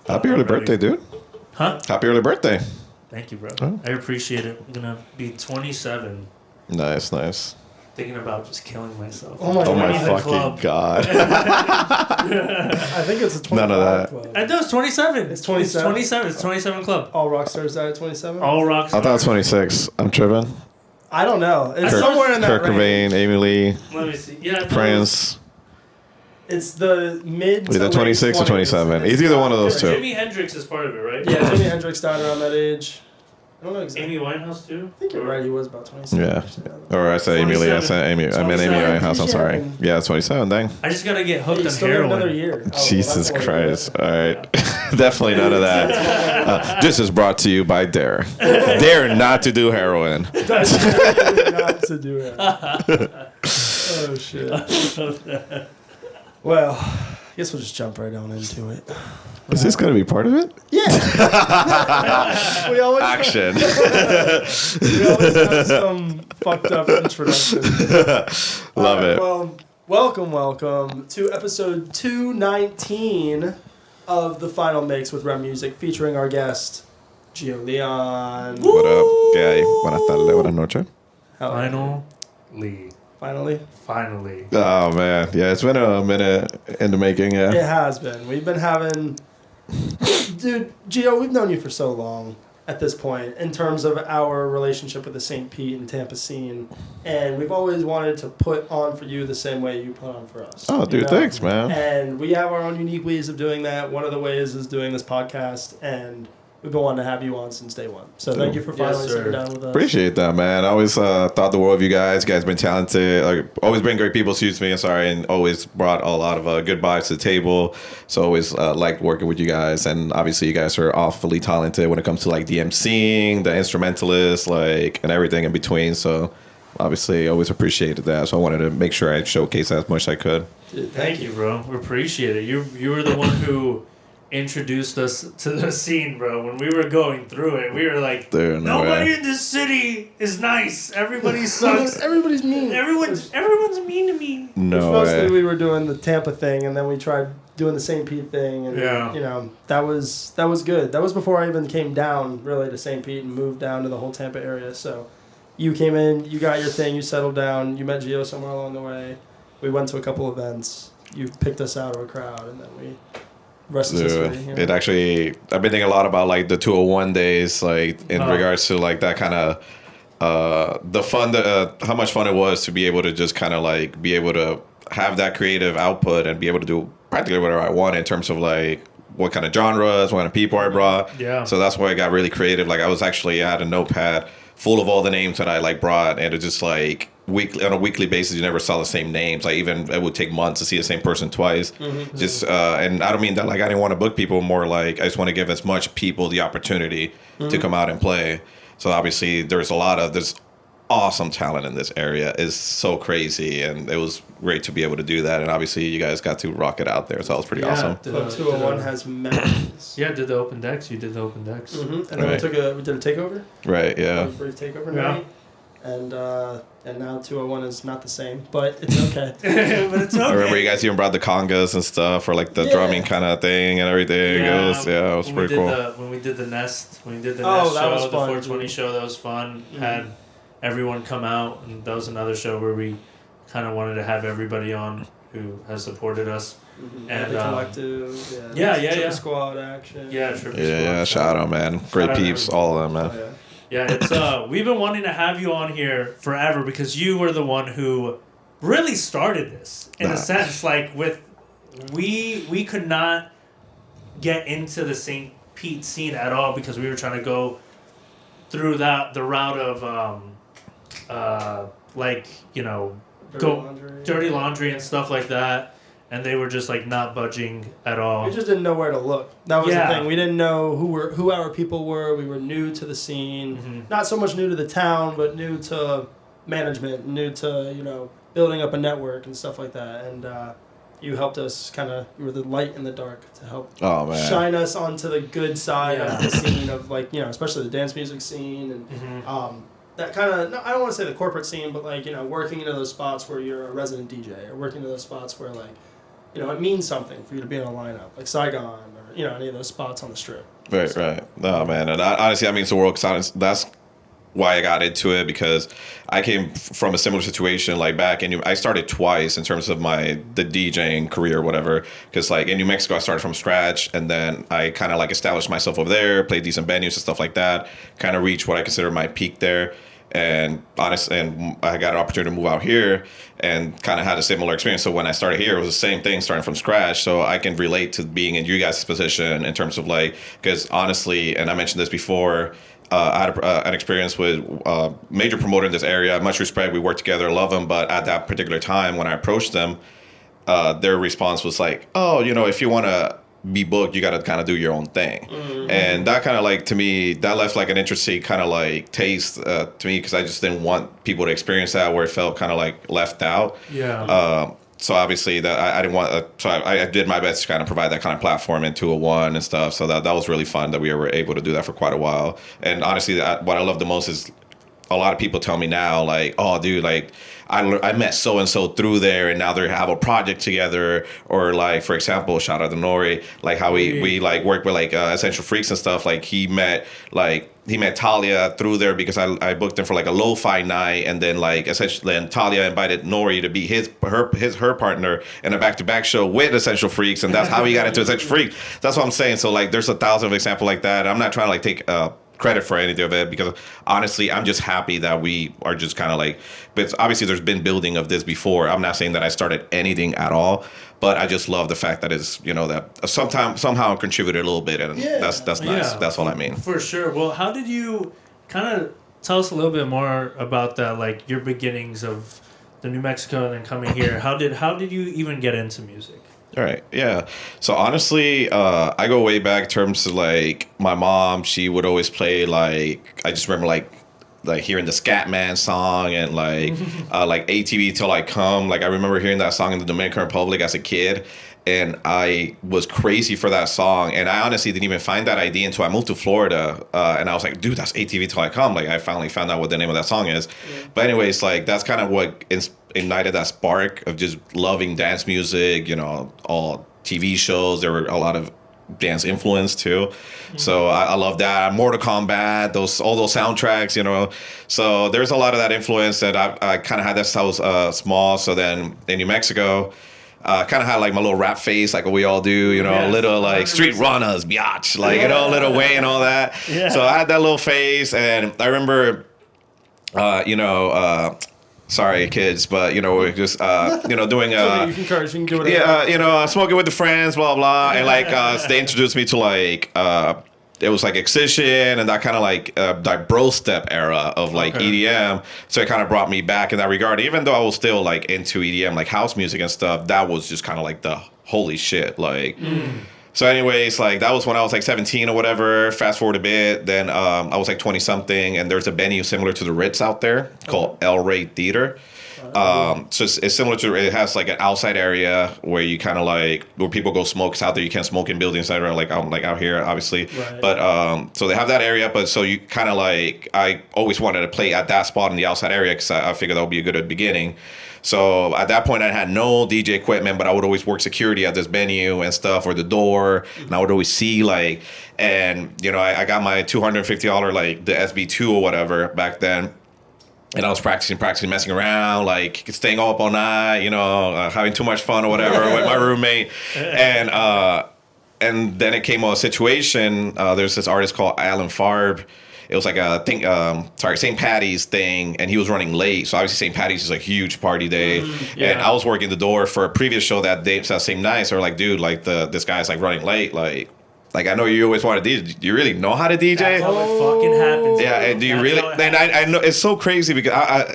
Happy early birthday, dude. Huh? Happy early birthday. Thank you, bro. Oh. I appreciate it. I'm going to be 27. Nice. Thinking about just killing myself. Oh my fucking God. I think it's a 25 None of that. club. I know it's 27. It's 27? It's 27. It's 27 club. All rock stars die at 27? All rock I thought it was 26. I'm tripping. I don't know. It's Kurt- somewhere in that Kurt range. Cobain, Amy Lee, Let me see. Yeah, Prince. It's the mid to Either late 26 or 20s. 27. It's either one of those two. Jimi Hendrix is part of it, right? Yeah, Jimi Hendrix died around that age. I don't know exactly. Amy Winehouse too? I think you're right. He was about 27. Yeah. Or I said Amy Lee. I said Amy. I meant Amy 27. Winehouse. I'm sorry. Yeah, it's 27. Dang. I just gotta get hooked You on still got heroin. another year. Oh, well, Jesus that's Christ. All right. Definitely none of that. This is brought to you by Dare. Dare not to do heroin. That's not to do it. Oh, shit. Well, I guess we'll just jump right on into it. Is this going to be part of it? Yeah. we always Action. We always have some fucked up introduction. Love it. Well, welcome to episode 219 of The Final Mix with REM Music, featuring our guest, Gio Leon. What up? ¿Qué hay? Buenas tardes, buenas noches. Finally. Oh, man. Yeah, it's been a minute in the making, yeah. It has been. We've been having... Dude, Gio, we've known you for so long at this point in terms of our relationship with the St. Pete and Tampa scene. And we've always wanted to put on for you the same way you put on for us. Oh, dude, thanks, man. And we have our own unique ways of doing that. One of the ways is doing this podcast, and we've been wanting to have you on since day one. So thank you for finally sitting down with us. Appreciate that, man. I always thought the world of you guys. You guys been talented. Like, always been great people, and always brought a lot of good vibes to the table. So always liked working with you guys. And obviously you guys are awfully talented when it comes to like the MCing, the instrumentalists, like, and everything in between. So obviously always appreciated that. So I wanted to make sure I showcase as much as I could. Dude, Thank you, bro. We appreciate it. You were the one who introduced us to the scene, bro. When we were going through it, we were like, Dude, no nobody way. in this city is nice. Everybody sucks. Everybody's mean. Everyone's mean to me. No Mostly way. we were doing the Tampa thing, and then we tried doing the St. Pete thing, and you know that was good. That was before I even came down really to St. Pete and moved down to the whole Tampa area. So you came in, you got your thing, you settled down, you met Gio somewhere along the way. We went to a couple events. You picked us out of a crowd, and then we. Rest is history, you know? It actually, I've been thinking a lot about like the 201 days, like in regards to like that kind of the fun that how much fun it was to be able to just kind of like be able to have that creative output and be able to do practically whatever I want in terms of like what kind of genres, what kind of people I brought. Yeah. So that's why I got really creative. Like I had a notepad full of all the names that I like brought, and it just like on a weekly basis you never saw the same names. Like even it would take months to see the same person twice. Mm-hmm. Just and I don't mean that like I didn't want to book people, more like I just want to give as much people the opportunity to come out and play. So obviously there's awesome talent in this area. Is so crazy, and it was great to be able to do that. And obviously you guys got to rock it out there, so that was pretty awesome. Club 201 has memories. Yeah, did the open decks. You did the open decks. Mm-hmm. And then we did a takeover. Right, yeah. A brief takeover night. And now 201 is not the same, but it's okay. But it's okay. I remember you guys even brought the congas and stuff, or like the drumming kind of thing and everything. It was pretty cool. When we did the Nest, show, that was the fun, 420 show, that was fun. Mm-hmm. Had everyone come out, and that was another show where we kind of wanted to have everybody on who has supported us. Mm-hmm. And the collective, yeah. Squad action. Yeah, shout out, man. Great peeps, all of them, man. Oh, yeah. Yeah, it's we've been wanting to have you on here forever because you were the one who really started this in a sense. Like we could not get into the St. Pete scene at all because we were trying to go through the route of dirty laundry and stuff like that. And they were just like not budging at all. We just didn't know where to look. That was the thing. We didn't know who our people were. We were new to the scene. Mm-hmm. Not so much new to the town, but new to management, new to building up a network and stuff like that. And you helped us you were the light in the dark to help shine us onto the good side of the scene of especially the dance music scene and that kind of, I don't want to say the corporate scene, but working into those spots where you're a resident DJ or working into those spots where it means something for you to be in a lineup, like Saigon or any of those spots on the strip. Right, right. No, man. And honestly, I mean, it's the world. Cause that's why I got into it, because I came from a similar situation. Like back in, I started twice in terms of the DJing career, or whatever. Because like in New Mexico, I started from scratch, and then I kind of like established myself over there, played decent venues and stuff like that. Kind of reached what I consider my peak there. And honestly, and I got an opportunity to move out here and kind of had a similar experience. So when I started here, it was the same thing, starting from scratch. So I can relate to being in you guys' position in terms of like, because honestly, and I mentioned this before, I had an experience with a major promoter in this area. Much respect, we worked together, love them. But at that particular time, when I approached them, their response was like, "Oh, if you want to be booked, you got to kind of do your own thing." Mm-hmm. And that kind of like, to me, that left like an interesting kind of like taste to me, because I just didn't want people to experience that where it felt kind of like left out. Yeah. So obviously that I didn't want. So I did my best to kind of provide that kind of platform in 201 and stuff. So that was really fun that we were able to do that for quite a while. And honestly, what I love the most is a lot of people tell me now, like, "Oh, dude, like I met so and so through there, and now they have a project together." Or like, for example, shout out to Nori, like how we like work with like Essential Freaks and stuff. Like he met Talia through there because I booked him for like a lo-fi night, and then like essentially, then Talia invited Nori to be her partner in a back-to-back show with Essential Freaks, and that's how he got into Essential Freaks. That's what I'm saying. So like, there's 1,000 examples like that. I'm not trying to like take credit for anything of it, because honestly, I'm just happy that we are just kind of like, but obviously there's been building of this before. I'm not saying that I started anything at all, but I just love the fact that it's, that somehow contributed a little bit, and that's nice. Yeah, that's all I mean. For sure. Well, how did you kind of tell us a little bit more about that, like your beginnings of the New Mexico and then coming here? How did you even get into music? All right. Yeah. So honestly, I go way back in terms of like my mom. She would always play like, I just remember like hearing the Scatman song and like ATV Till I Come. Like I remember hearing that song in the Dominican Republic as a kid, and I was crazy for that song. And I honestly didn't even find that ID until I moved to Florida, and I was like, dude, that's ATV Till I Come. Like I finally found out what the name of that song is. Yeah. But anyways, like that's kind of what ignited that spark of just loving dance music, all TV shows. There were a lot of dance influence too. Mm-hmm. So I love that. Mortal Kombat, all those soundtracks, So there's a lot of that influence that I kind of had that since I was small. So then in New Mexico, kind of had like my little rap face, like what we all do, little like 100%. Street runners, biatch, like, Little Wayne and all that. Yeah. So I had that little face, and I remember, sorry, kids, but we're just doing you can curse, you can do whatever. Smoking with the friends, blah blah, and like they introduced me to like it was like Excision and that kind of like bro step era of like EDM. So it kind of brought me back in that regard. Even though I was still like into EDM, like house music and stuff, that was just kind of like the holy shit, like. So anyways, like that was when I was like 17 or whatever. Fast forward a bit, then I was like 20 something, and there's a venue similar to the Ritz out there called El Rey Theater. So it's similar to, it has like an outside area where you kind of like, where people go smoke. It's out there. You can't smoke in buildings that are like out here, obviously. Right. But so they have that area, but so you kind of like, I always wanted to play at that spot in the outside area because I figured that would be a good beginning. So at that point, I had no DJ equipment, but I would always work security at this venue and stuff, or the door, and I would always see like, and I got my $250 like the SB2 or whatever back then. And I was practicing, messing around, like staying up all night, having too much fun or whatever with my roommate. And then it came on a situation. There's this artist called Alan Farb. It was like a thing, St. Patty's thing, and he was running late. So obviously St. Patty's is a huge party day. Yeah. And I was working the door for a previous show that day, that same night. So we're like, dude, like this guy's like running late, like I know you always want to DJ. Do you really know how to DJ? That's how it fucking happens. Yeah, and do you really? And I know it's so crazy because I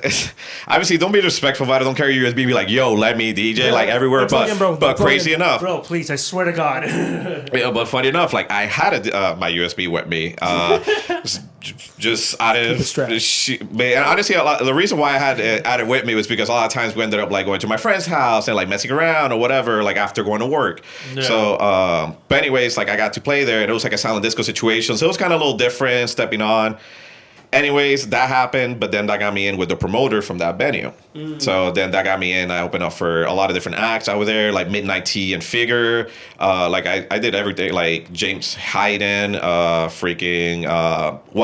obviously don't be disrespectful about it. Don't carry your USB. Be like, yo, let me DJ like everywhere. But crazy enough, bro. Please, I swear to God. Yeah, but funny enough, like I had my USB with me, just out of man. Honestly, the reason why I had it with me was because a lot of times we ended up like going to my friend's house and like messing around or whatever, like after going to work. Yeah. So, but anyways, like I got to play there, and it was like a silent disco situation, so it was kind of a little different stepping on. anyways, that happened, but then that got me in with the promoter from that venue. So then that got me in. I opened up for a lot of different acts. I was there, like Midnight Tea and Figure. Like I did everything. Like James Hayden, What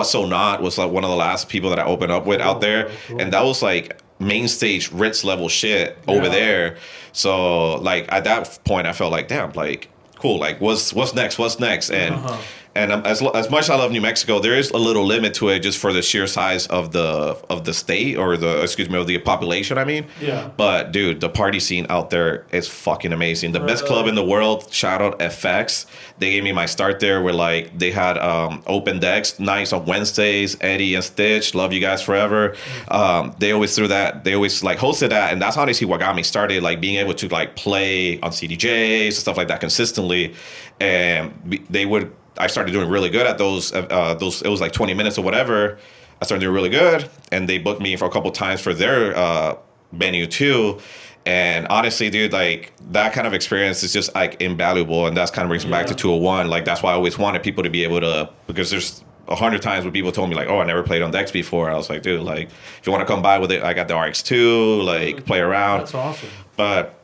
So Not was like one of the last people that I opened up with out there, and that was like main stage Ritz level shit over there. So like at that point, I felt like, damn, like cool. Like what's next? And as much as I love New Mexico, there is a little limit to it just for the sheer size of the state or of the population. I mean, But dude, the party scene out there is fucking amazing. The best club in the world. Shout out FX. They gave me my start there. Where like they had open decks nights on Wednesdays. Eddie and Stitch, love you guys forever. They always threw that. They always like hosted that, and that's honestly what got me started. Like being able to like play on CDJs and stuff like that consistently, and they would. I started doing really good at those. It was like 20 minutes or whatever. I started doing really good, and they booked me for a couple times for their venue too. And honestly, dude, like that kind of experience is just like invaluable, and that's kind of brings me back to 201. Like that's why I always wanted people to be able to, because there's 100 times when people told me like, oh, I never played on decks before. I was like, dude, like if you want to come by with it, I got the RX2, like play around. That's awesome. But.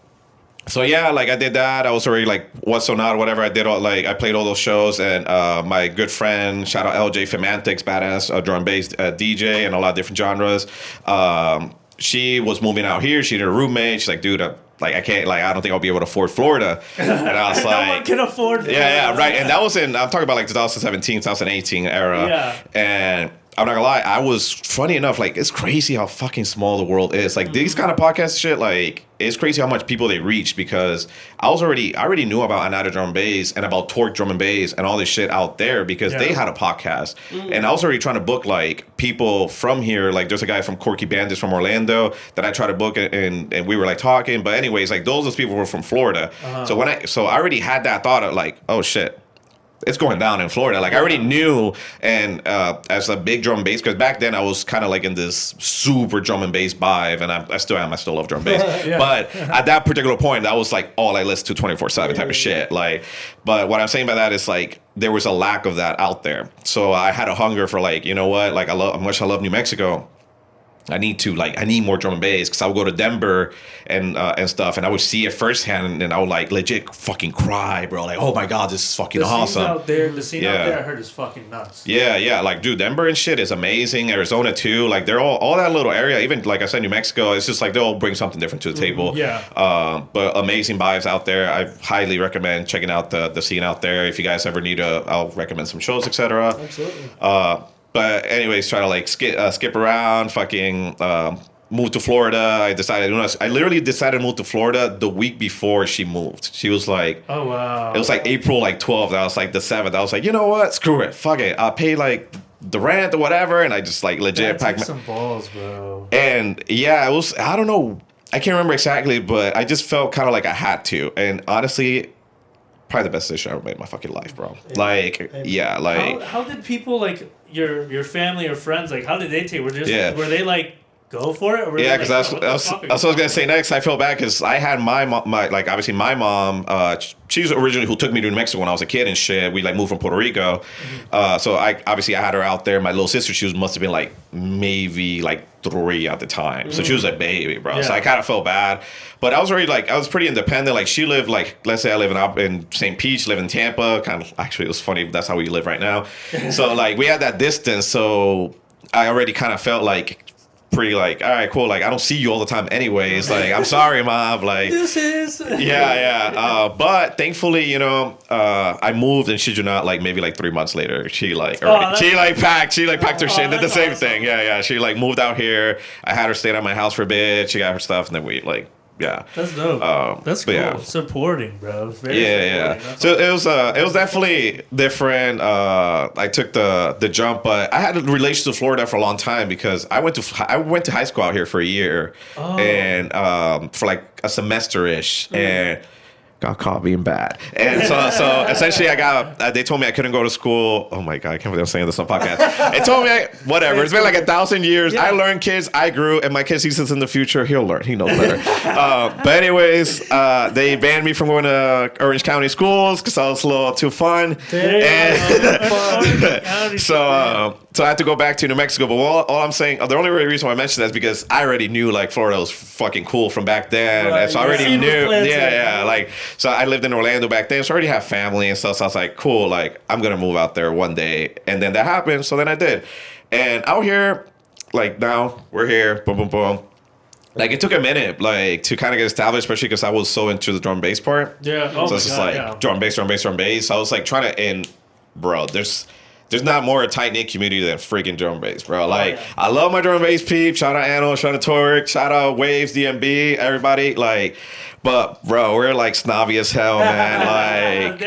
So yeah, like I did that. I was already like What's So Not, whatever. I did all like I played all those shows, and my good friend, shout out LJ Femantics, badass drum and bass DJ and a lot of different genres. She was moving out here. She had a roommate. She's like, dude, I can't, like I don't think I'll be able to afford Florida. And I was like, no one can afford Florida. Yeah, right. And that was I'm talking about like 2017, 2018 era. Yeah. And I'm not gonna lie, I was funny enough, like it's crazy how fucking small the world is. Like these kind of podcast shit, like it's crazy how much people they reach, because I already knew about Anada Drum and Bass and about Torque Drum and Bass and all this shit out there because they had a podcast. And I was already trying to book like people from here. Like there's a guy from Corky Bandits from Orlando that I tried to book, and we were like talking. But anyways, like those people were from Florida. So I already had that thought of like, oh shit, it's going down in Florida. Like I already knew, and as a big drum and bass, because back then I was kind of like in this super drum and bass vibe, and I still am. I still love drum and bass. But at that particular point, that was like all I listened to 24/7 type of shit. Like, but what I'm saying by that is like there was a lack of that out there. So I had a hunger for like, you know what? Like I love New Mexico. I need more drum and bass, because I would go to Denver and stuff, and I would see it firsthand, and I would like legit fucking cry, bro. Like, oh my god, this is fucking awesome. The scene out there I heard is fucking nuts. Yeah. Like, dude, Denver and shit is amazing. Arizona too. Like, they're all that little area. Even like I said, New Mexico. It's just like they all bring something different to the table. But amazing vibes out there. I highly recommend checking out the scene out there. If you guys ever need I'll recommend some shows, etc. Absolutely. But anyways, try to like skip around, fucking move to Florida. I literally decided to move to Florida the week before she moved. She was like, oh wow. It was like April like 12th. I was like the 7th. I was like, you know what? Screw it. Fuck it. I'll pay like the rent or whatever. And I just like legit packed some balls, bro. And yeah, it was, I don't know. I can't remember exactly, but I just felt kind of like I had to. And honestly, probably the best decision I ever made in my fucking life, bro. How did people like your family or friends, like how did they take? Were they like go for it? Or because that's what I was gonna say next. I felt bad because I had my obviously my mom. She's originally who took me to New Mexico when I was a kid and shit. We like moved from Puerto Rico, so I had her out there. My little sister, must have been like maybe like 3 at the time, so she was a baby, bro. So I kind of felt bad, but I was already like I was pretty independent. Like she lived like, let's say I live in St. Pete, live in Tampa. Kind of actually it was funny. That's how we live right now. So like we had that distance, so I already kind of felt like pretty like, all right, cool. Like I don't see you all the time anyways. Like I'm sorry, mom. Like this is but thankfully, you know, I moved, and shit you not, like maybe like 3 months later, she packed her shit, did the same awesome. thing. Yeah. She like moved out here. I had her stay at my house for a bit. She got her stuff, and then we like. Yeah, that's dope. That's cool. Yeah. Supporting, bro. It's very supporting. So it was definitely different. I took the jump, but I had a relation to Florida for a long time because I went to high school out here for a year, and for like a semester ish, and got caught being bad. And so essentially I got, they told me I couldn't go to school. Oh my God, I can't believe I'm saying this on podcast. They told me, whatever, it's been like 1,000 years. Yeah. I learned, kids, I grew, and my kid sees this in the future, he'll learn, he knows better. But anyways, they banned me from going to Orange County schools because I was a little too fun. And so I had to go back to New Mexico. But all I'm saying, the only reason why I mentioned that is because I already knew like Florida was fucking cool from back then. Right, and so I already knew. Yeah. Like, so I lived in Orlando back then, so I already have family and stuff. So I was like, cool, like I'm gonna move out there one day. And then that happened. So then I did. And out here, like now we're here, boom, boom, boom. Like it took a minute, like to kind of get established, especially because I was so into the drum bass part. Yeah. Oh so it's just like drum bass. So I was like trying to, and bro, there's not more a tight-knit community than freaking drum bass, bro. Like, I love my drum bass peeps. Shout out Anno, shout out Torque, shout out Waves, DMB, everybody. Like, but, bro, we're, like, snobby as hell, man. Like,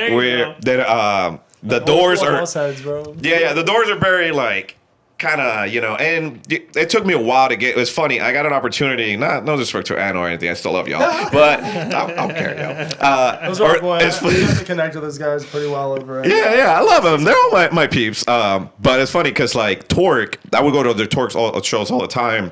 the doors are... Heads, bro. Yeah, the doors are very, like, kind of, you know, and it took me a while to get, it was funny, I got an opportunity, no disrespect to Anno or anything, I still love y'all, but I don't care, yo. Those are boy, I have to connect with those guys pretty well over it. Yeah, I love them, they're all my peeps, but it's funny, because, like, Torque, I would go to their Torque shows all the time.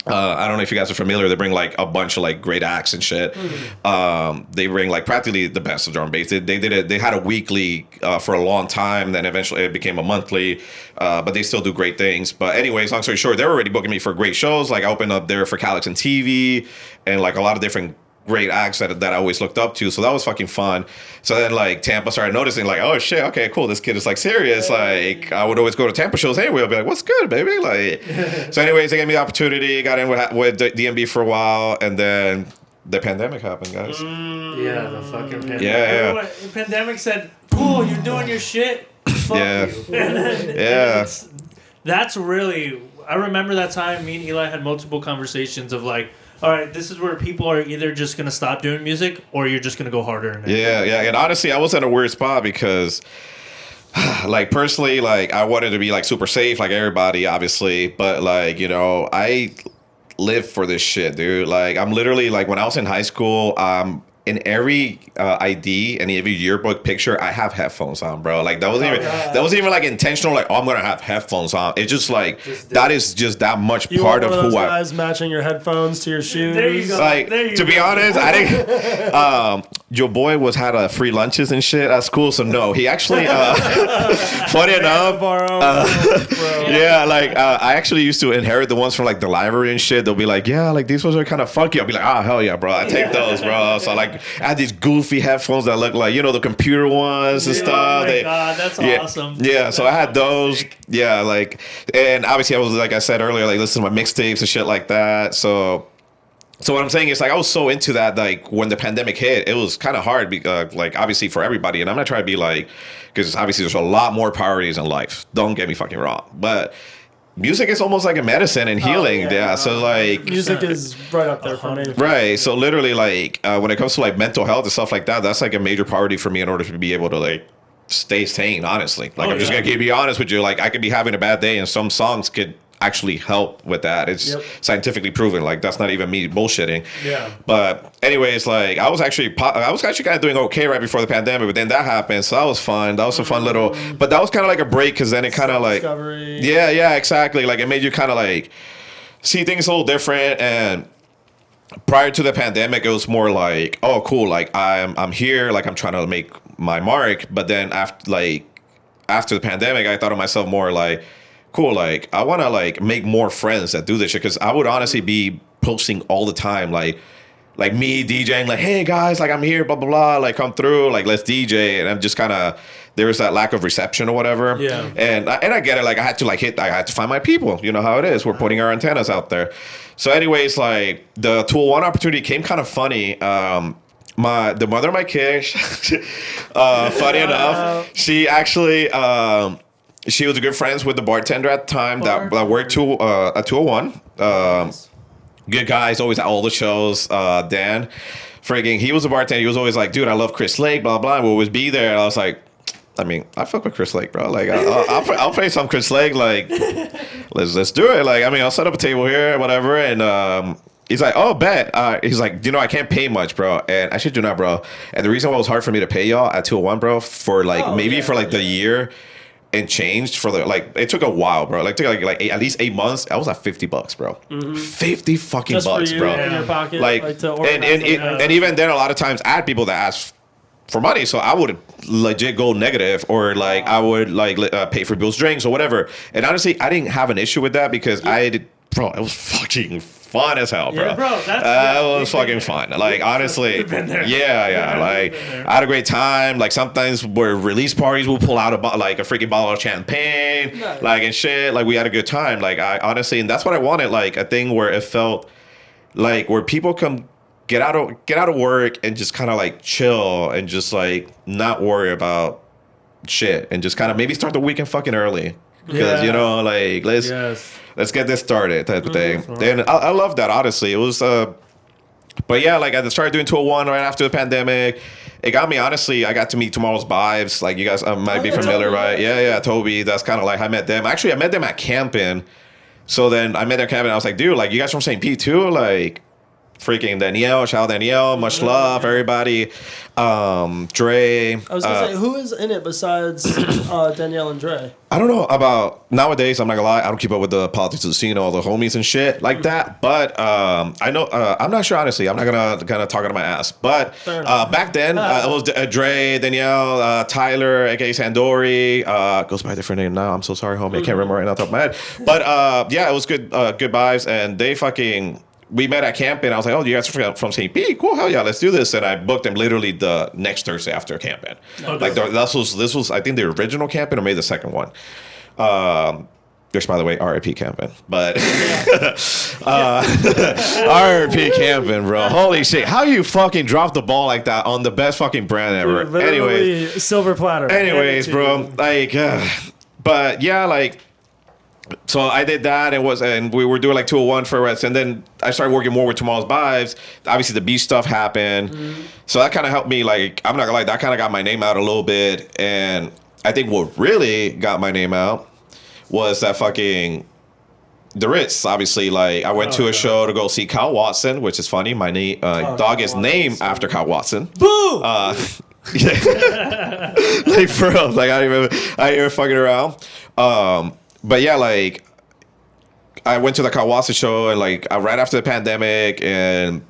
I don't know if you guys are familiar. They bring like a bunch of like great acts and shit. They bring like practically the best of drum bass. They did it. They had a weekly for a long time. Then eventually it became a monthly. But they still do great things. But anyways, long story short, they were already booking me for great shows. Like I opened up there for Calix and TV and like a lot of different great acts that I always looked up to. So that was fucking fun. So then like Tampa started noticing like, oh shit, okay, cool. This kid is like serious. Like I would always go to Tampa shows anyway. I'll be like, what's good, baby? Like, so anyways, they gave me the opportunity, got in with DMB for a while. And then the pandemic happened, guys. Yeah, the fucking pandemic. Yeah. The pandemic said, cool, you're doing your shit. Fuck you. Yeah. That's really, I remember that time me and Eli had multiple conversations of like, all right, this is where people are either just going to stop doing music or you're just going to go harder. Yeah. And honestly, I was at a weird spot because, like, personally, like, I wanted to be, like, super safe, like everybody, obviously. But, like, you know, I live for this shit, dude. Like, I'm literally, like, when I was in high school, in every ID and every yearbook picture, I have headphones on, bro. Like that wasn't even like intentional. Like, oh, I'm gonna have headphones on. It's just like that is just that much part of who I. Guys matching your headphones to your shoes. There you go. Like to be honest, I didn't. Your boy had free lunches and shit at school, so no, he actually. Funny enough, yeah, like I actually used to inherit the ones from like the library and shit. They'll be like, yeah, like these ones are kind of funky. I'll be like, hell yeah, bro, I take those, bro. So like. I had these goofy headphones that look like, you know, the computer ones and stuff. Oh my God, that's awesome. Yeah, so I had those. Yeah, like, and obviously I was, like I said earlier, like listening to my mixtapes and shit like that. So what I'm saying is, like, I was so into that, like, when the pandemic hit, it was kind of hard, because, like, obviously for everybody. And I'm not trying to be like, because obviously there's a lot more priorities in life. Don't get me fucking wrong. But music is almost like a medicine and healing. So like music is right up there for me. Right. So literally, like when it comes to like mental health and stuff like that, that's like a major priority for me in order to be able to like stay sane, honestly. Like I'm just gonna be honest with you. Like I could be having a bad day and some songs could actually help with that. It's scientifically proven. Like that's not even me bullshitting. Yeah. But anyways, like I was actually kind of doing okay right before the pandemic, but then that happened, so that was fun. That was a fun little. But that was kind of like a break, because then it kind of like yeah, exactly. Like it made you kind of like see things a little different. And prior to the pandemic, it was more like, oh, cool. Like I'm here. Like I'm trying to make my mark. But then after the pandemic, I thought of myself more like, cool, like I want to like make more friends that do this shit, because I would honestly be posting all the time, like me DJing, like, hey guys, like I'm here, blah blah blah, like come through, like let's DJ, and I'm just kind of there was that lack of reception or whatever. Yeah. And I get it, like I had to find my people. You know how it is. We're putting our antennas out there. So anyways, like the Tool One opportunity came kind of funny. The mother of my kid, funny enough, she actually. She was good friends with the bartender at the time that worked at 201. Good guy. He's always at all the shows. Dan, he was a bartender. He was always like, dude, I love Chris Lake, blah, blah. We'll always be there. And I was like, I mean, I fuck with Chris Lake, bro. Like, I'll play some Chris Lake. Like, let's do it. Like, I mean, I'll set up a table here, whatever. And He's like, oh, bet. He's like, I can't pay much, bro. And I shit you not, bro. And the reason why it was hard for me to pay y'all at 201, bro, for like the year and changed for the like, it took a while, bro. Like, it took like at least 8 months. I was at $50, bro. Mm-hmm. 50 fucking just bucks, for you bro. in your pocket, like and even then, a lot of times I had people that asked for money, so I would legit go negative, or like I would like pay for Bill's drinks or whatever. And honestly, I didn't have an issue with that because it was fucking fun as hell, bro. Yeah, bro, it was fucking fun. Like, honestly, yeah. Like, I had a great time. Like, sometimes where release parties, we'll pull out a freaking bottle of champagne, like, and shit. Like, we had a good time. Like, I honestly, and that's what I wanted. Like, a thing where it felt like where people come get out of work and just kind of like chill and just like not worry about shit and just kind of maybe start the weekend fucking early because like let's get this started type of thing. And I love that, honestly. It was but yeah, like I started doing 201 right after the pandemic. It got me, honestly, I got to meet Tomorrow's Vibes. Like, you guys might be familiar, Toby, right? Yeah, Toby. That's kind of like I met them. Actually, I met them at camping. So then I met them at camping. I was like, dude, like, you guys from St. Pete too? Like, freaking Danielle, shout out Danielle, much love, everybody. Dre. I was gonna say, who is in it besides Danielle and Dre? I don't know about nowadays. I'm not gonna lie, I don't keep up with the politics of the scene, all the homies and shit like that. But I know, I'm not sure, honestly. I'm not gonna talk out of my ass. But back then, it was Dre, Danielle, Tyler, aka Sandori. Goes by a different name now. I'm so sorry, homie. I can't remember right now off the top of my head. But yeah, it was good vibes, and they fucking. We met at camping. I was like, oh, you guys are from St. Pete? Cool, hell yeah, let's do this. And I booked them literally the next Thursday after camping. Okay. Like, this was, I think, the original camping or maybe the second one. Which, by the way, RIP camping. But RIP camping, bro. Holy shit. How you fucking drop the ball like that on the best fucking brand ever? Dude, anyways. Silver platter. Anyways, bro. Like, but yeah, like, so I did that and we were doing like 201 for us, and then I started working more with Tomorrow's Vibes. Obviously the beach stuff happened. So that kind of helped me, like, I'm not gonna lie, that kind of got my name out a little bit. And I think what really got my name out was that fucking the Ritz. Obviously, like, I went to a show to go see Kyle Watson, which is funny. My dog is named after Kyle Watson. Boo! Yeah. Like, for real, like, I ain't even fucking around. But yeah, like, I went to the Kawasa show, and like right after the pandemic, and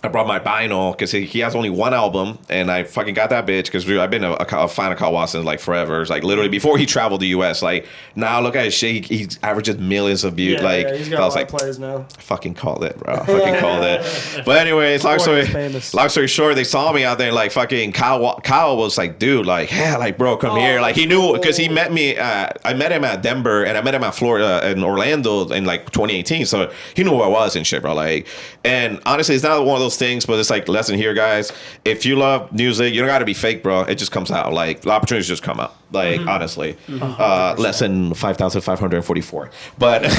I brought my vinyl because he has only one album, and I fucking got that bitch because I've been a fan of Kawasa like forever. It's like literally before he traveled the U.S. Like, now look at his shit, he averages millions of views. He's got a lot of plays now. I fucking called it, bro. I fucking called it. But anyways, long story short, they saw me out there, and like fucking Kyle was like, dude, like, yeah, like, bro, come here. Like, he knew because he met me. I met him at Denver, and I met him at Florida and Orlando in like 2018. So he knew who I was and shit, bro. Like, and honestly, it's not one of those things, but it's like, lesson here, guys. If you love music, you don't got to be fake, bro. It just comes out. Like, the opportunities just come out. Like, honestly, lesson 5,544. But write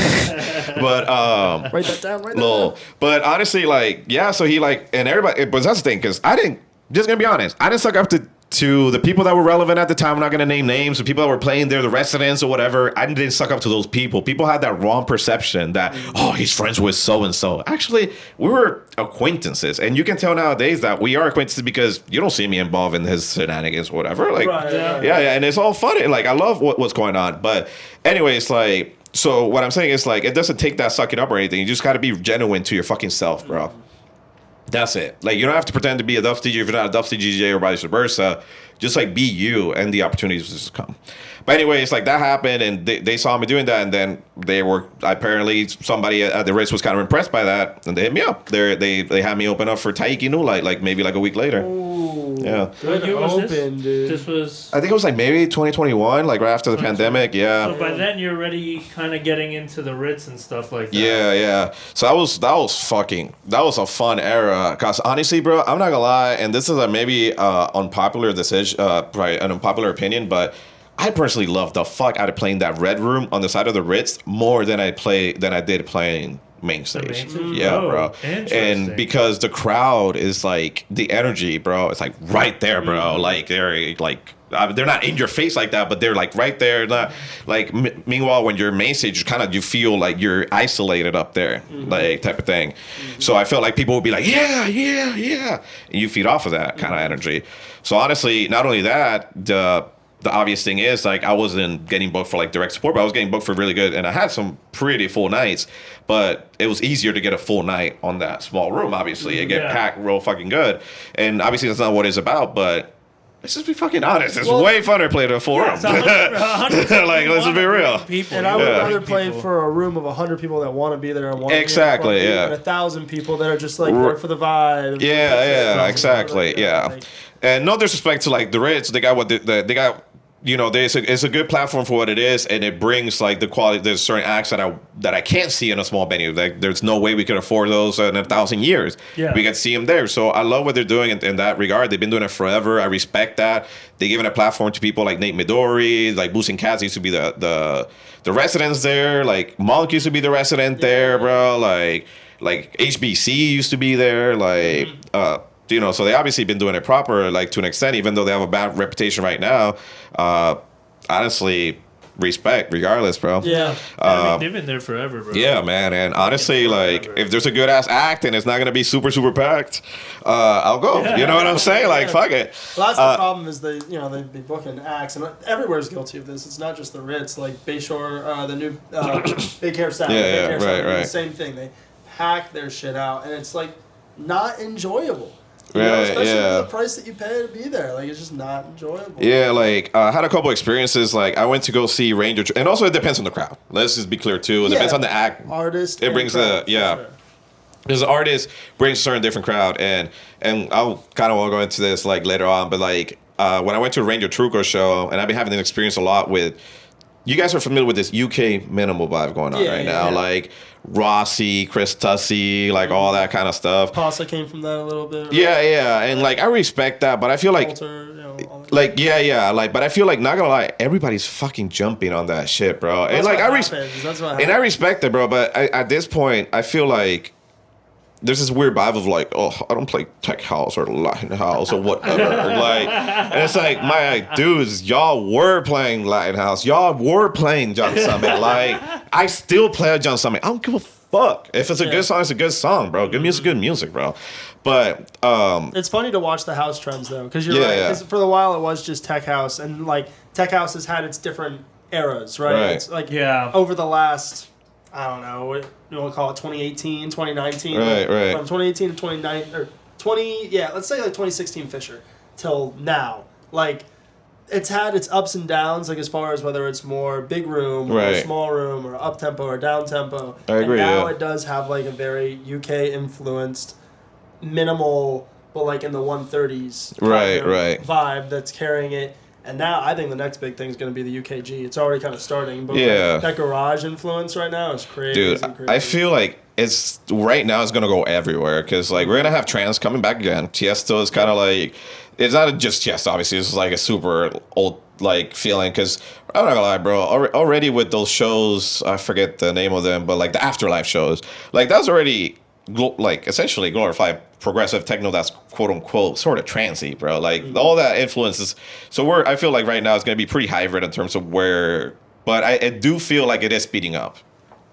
that down. But honestly, like, yeah. So he like, and everybody. But that's the thing, because I didn't. Just gonna be honest, I didn't suck up to the people that were relevant at the time. I'm not gonna name names. The people that were playing there, the residents or whatever. I didn't suck up to those people. People had that wrong perception that, oh, he's friends with so and so. Actually, we were acquaintances, and you can tell nowadays that we are acquaintances because you don't see me involved in his shenanigans or whatever. Like, yeah, and it's all funny. Like, I love what's going on. But anyways, like, so what I'm saying is, like, it doesn't take that sucking up or anything. You just got to be genuine to your fucking self, bro. That's it. Like, you don't have to pretend to be a dubstep DJ if you're not a dubstep DJ or vice versa. Just, like, be you, and the opportunities will just come. But anyways, like, that happened, and they saw me doing that, and then they were, apparently somebody at the Ritz was kind of impressed by that, and they hit me up. They had me open up for Taiki New Light, like, maybe like a week later. Ooh, yeah. What year was dude? This was... I think it was like maybe 2021, like right after the pandemic, yeah. So by then you're already kind of getting into the Ritz and stuff like that. Yeah. So that was a fun era. Cause honestly, bro, I'm not gonna lie, and this is a maybe unpopular decision, probably an unpopular opinion, but I personally love the fuck out of playing that Red Room on the side of the Ritz more than I did playing main stage. Yeah, bro. And because the crowd is like, the energy, bro, it's like right there, bro. Like, they're like, they're not in your face like that, but they're like right there. Not like meanwhile, when you're main stage, you feel like you're isolated up there, like type of thing. So I felt like people would be like, yeah, yeah, yeah, and you feed off of that kind of energy. So honestly, not only that, the obvious thing is like I wasn't getting booked for like direct support, but I was getting booked for really good, and I had some pretty full nights. But it was easier to get a full night on that small room. Obviously, it get packed real fucking good, and obviously that's not what it's about. But let's just be fucking honest. It's way funner to play to a full room. Like let's just be real. People, and I would rather play for a room of 100 people that want to be there and want exactly, to be there, than 1,000 people that are just like there for the vibe. Yeah, exactly, yeah. Like, and no disrespect to like the Ritz, they got what they got. You know, it's a good platform for what it is, and it brings like the quality. There's certain acts that I can't see in a small venue. Like, there's no way we could afford those in 1,000 years. Yeah. We can see them there. So I love what they're doing in that regard. They've been doing it forever. I respect that. They're giving a platform to people like Nate Midori, like Boots and Cats used to be the residents there. Like Monk used to be the resident there, bro. Like HBC used to be there. Like you know, so they obviously been doing it proper, like to an extent, even though they have a bad reputation right now. Honestly, respect regardless, bro. Yeah. I mean, they've been there forever, bro. Yeah, man. And honestly, like, if there's a good ass act and it's not gonna be super, super packed, I'll go. Yeah. You know what I'm saying? Like, fuck it. Well, that's the problem is they'd be booking acts, and everywhere's guilty of this. It's not just the Ritz, like Bayshore, the new Big Hair Sound. Yeah, right. The same thing. They hack their shit out, and it's like not enjoyable. Especially for the price that you pay to be there. Like, it's just not enjoyable. Yeah, like, I had a couple experiences. Like, I went to go see Ranger... And also, it depends on the crowd. Let's just be clear, too. It depends on the act. Artist. It brings crowd, sure. Because the artist brings a certain different crowd. And I'll kind of want to go into this, like, later on. But, like, when I went to a Ranger Truco show, and I've been having an experience a lot with... You guys are familiar with this UK minimal vibe going on right now. Like... Rossi, Chris Tussey, like all that kind of stuff. Pasta came from that a little bit. Right? Yeah, and like I respect that, but I feel like, like but I feel like not gonna lie, everybody's fucking jumping on that shit, bro. That's and like I respect it, bro. But at this point, I feel like there's this weird vibe of like, oh, I don't play tech house or Latin house or whatever. Like, and it's like, my dudes, y'all were playing Latin house. Y'all were playing John Summit. Like, I still play John Summit. I don't give a fuck. If it's a good song, it's a good song, bro. Good music, bro. But it's funny to watch the house trends though, because you're right. Because for a while it was just tech house, and like tech house has had its different eras, right? It's like over the last, I don't know, what you want to call it, 2018, 2019. Right. From 2018 to 2019, or 20, let's say like 2016 Fisher till now. Like, it's had its ups and downs, like as far as whether it's more big room or small room or up tempo or down tempo. I agree. And now it does have like a very UK influenced, minimal, but like in the 130s vibe that's carrying it. And now I think the next big thing is going to be the UKG. It's already kind of starting, but that garage influence right now is crazy. Dude, I feel like it's right now it's going to go everywhere, because like we're going to have trance coming back again. Tiesto is kind of like, it's not just Tiesto, obviously. It's like a super old like feeling, because I'm not going to lie, bro. Already with those shows, I forget the name of them, but like the Afterlife shows, like that was already like essentially glorified progressive techno that's quote unquote sort of trancey, bro. Like all that influences. So I feel like right now it's gonna be pretty hybrid in terms of where, but I do feel like it is speeding up,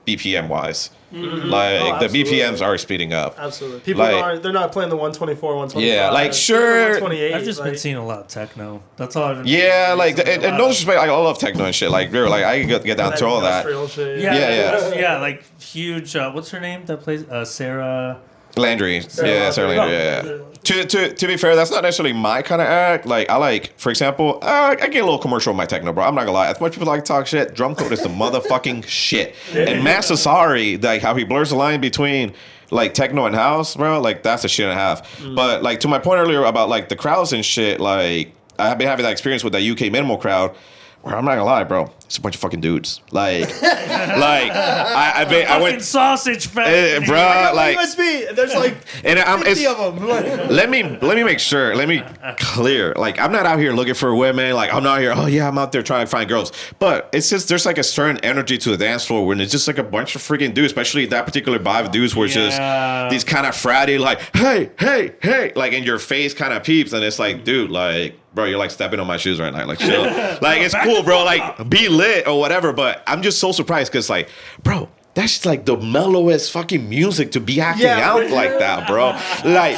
BPM wise. Like the BPMs are speeding up. Absolutely, people they're not playing the 124, 125. Yeah, like sure. I've just been seeing a lot of techno. That's all I've been. Yeah, like and no disrespect, I love techno and shit. Like, like I can get down to all that. Shit. Yeah, like huge. What's her name that plays Sarah Landry? Sarah Landry. Yeah. To be fair, that's not necessarily my kind of act. Like, I like, for example, I get a little commercial with my techno, bro. I'm not gonna lie. As much people like to talk shit, drum code is the motherfucking shit. And Master Sorry, like how he blurs the line between like techno and house, bro, like that's a shit and a half. But like to my point earlier about like the crowds and shit, like I've been having that experience with that UK minimal crowd. Where I'm not gonna lie, bro, it's a bunch of fucking dudes. Like, I went sausage fest, bro. Like, must be. There's like and 50 of them. let me make sure. Let me clear. Like, I'm not out here looking for women. Like, I'm not here. Oh yeah, I'm out there trying to find girls. But it's just there's like a certain energy to the dance floor when it's just like a bunch of freaking dudes, especially that particular vibe of dudes where it's just these kind of fratty, like hey, like in your face kind of peeps, and it's like, dude, like. bro, you're like stepping on my shoes right now. Like, chill. Like, it's cool, bro. Like, be lit or whatever. But I'm just so surprised because, like, bro, that's like the mellowest fucking music to be acting out like that, bro. Like,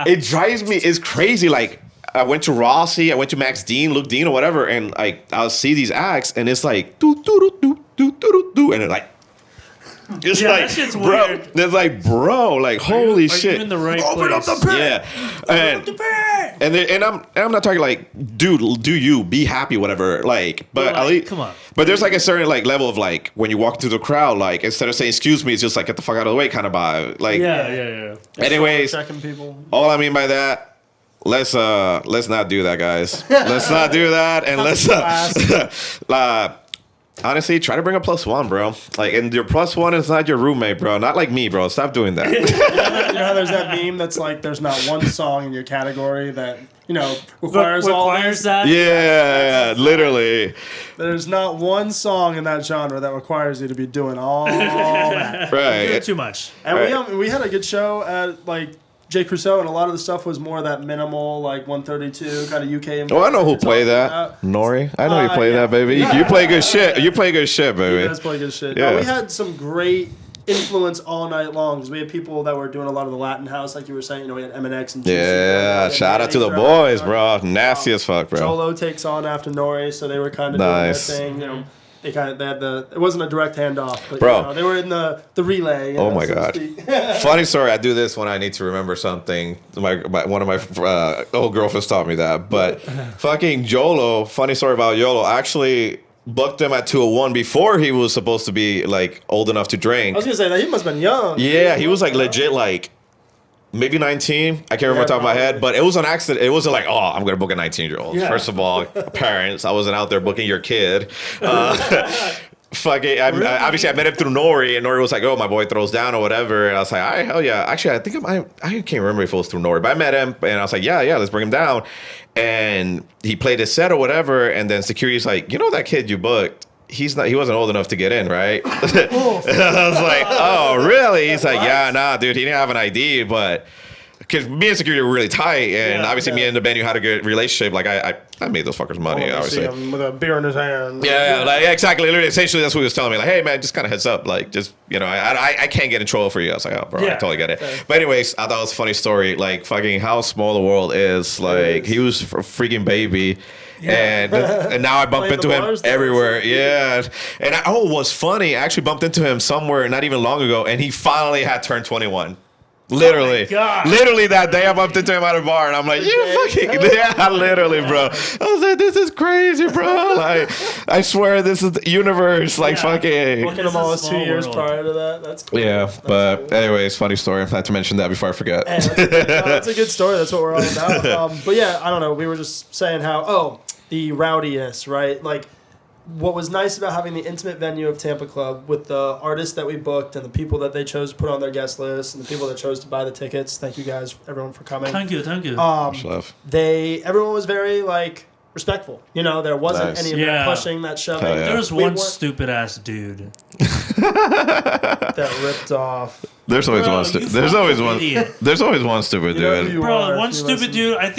it drives me. It's crazy. Like, I went to Rossi, I went to Max Dean, Luke Dean, or whatever, and like I'll see these acts, and it's like do do do do do do do, and it's like. It's like, that shit's bro. weird. It's like, bro. Like, holy Are shit. you in the right Open place? up the pit. Yeah, and I'm not talking like, dude, do you be happy, whatever. Like, but Like, at least, come on. But there's like a certain like level of like when you walk through the crowd, like instead of saying excuse me, it's just like get the fuck out of the way kind of vibe. Like, Yeah. anyways, Checking people. all I mean by that. Let's not do that, guys. Let's not do that, and let's honestly, try to bring a +1, bro. Like, and your +1 is not your roommate, bro. Not like me, bro. Stop doing that. You know how there's that meme that's like there's not one song in your category that, you know, requires that. Yeah, literally. There's not one song in that genre that requires you to be doing all that. Right. Doing too much. And Right. we had a good show at like J. Crusoe, and a lot of the stuff was more that minimal, like 132 kind of UK. Oh, I know who played that. Nori. I know you play yeah. that, baby. You play good shit. You play good shit, He baby. does play good shit. Yeah. No, we had some great influence all night long because we had people that were doing a lot of the Latin house, like you were saying. You know, we had MNX and Yeah, shout out to the boys, bro. Nasty as fuck, bro. Cholo takes on after Nori, so they were kind of Nice. doing their thing. You know, they had it wasn't a direct handoff, but Bro. you know, they were in the relay. Oh my God. Funny story. I do this when I need to remember something. One of my old girlfriends taught me that. But fucking Jolo, funny story about Yolo, I actually booked him at 201 before he was supposed to be like old enough to drink. I was gonna say that he must have been young. Yeah, he was like legit like maybe 19. I can't remember off the top of my head, but it was an accident. It wasn't like, oh, I'm going to book a 19-year-old. Yeah. First of all, parents, I wasn't out there booking your kid. Fucking, obviously, I met him through Nori, and Nori was like, oh, my boy throws down or whatever. And I was like, all right, hell yeah. Actually, I can't remember if it was through Nori, but I met him, and I was like, yeah, let's bring him down. And he played his set or whatever, and then security's like, you know that kid you booked? He wasn't old enough to get in, right? And I was like, oh, really? He's like, yeah, nah, dude, he didn't have an ID, but because me and security were really tight, and obviously me and the venue had a good relationship. Like I made those fuckers money, obviously. See him with a beer in his hand. Yeah, like exactly. Literally, essentially, that's what he was telling me. Like, hey, man, just kind of heads up. Like, just I can't get in trouble for you. I was like, oh, bro, I totally get it. Okay. But anyways, I thought it was a funny story. Like, fucking how small the world is. Like, he was a freaking baby. Yeah. And now I bump into him everywhere. Yeah. And what's funny, I actually bumped into him somewhere not even long ago, and he finally had turned 21. Literally. Oh literally that day I bumped into him at a bar, and I'm like, you fucking, yeah, literally, bro. I was like, this is crazy, bro. Like, I swear this is the universe. Like, fucking. Looking him almost 2 years prior to that. That's cool. Yeah, that's but cool. anyways, funny story. I had to mention that before I forget. That's a good story. That's what we're all about. But yeah, I don't know. We were just saying how, the rowdiness, right? Like, what was nice about having the intimate venue of Tampa Club with the artists that we booked and the people that they chose to put on their guest list and the people that chose to buy the tickets. Thank you guys, everyone, for coming. Thank you. Everyone was very like respectful. You know, there wasn't any of that pushing, that shoving. Yeah. There was one stupid ass dude that ripped off. There's always one stupid. There's always one. Idiot. There's always one stupid dude. Bro, one stupid dude. I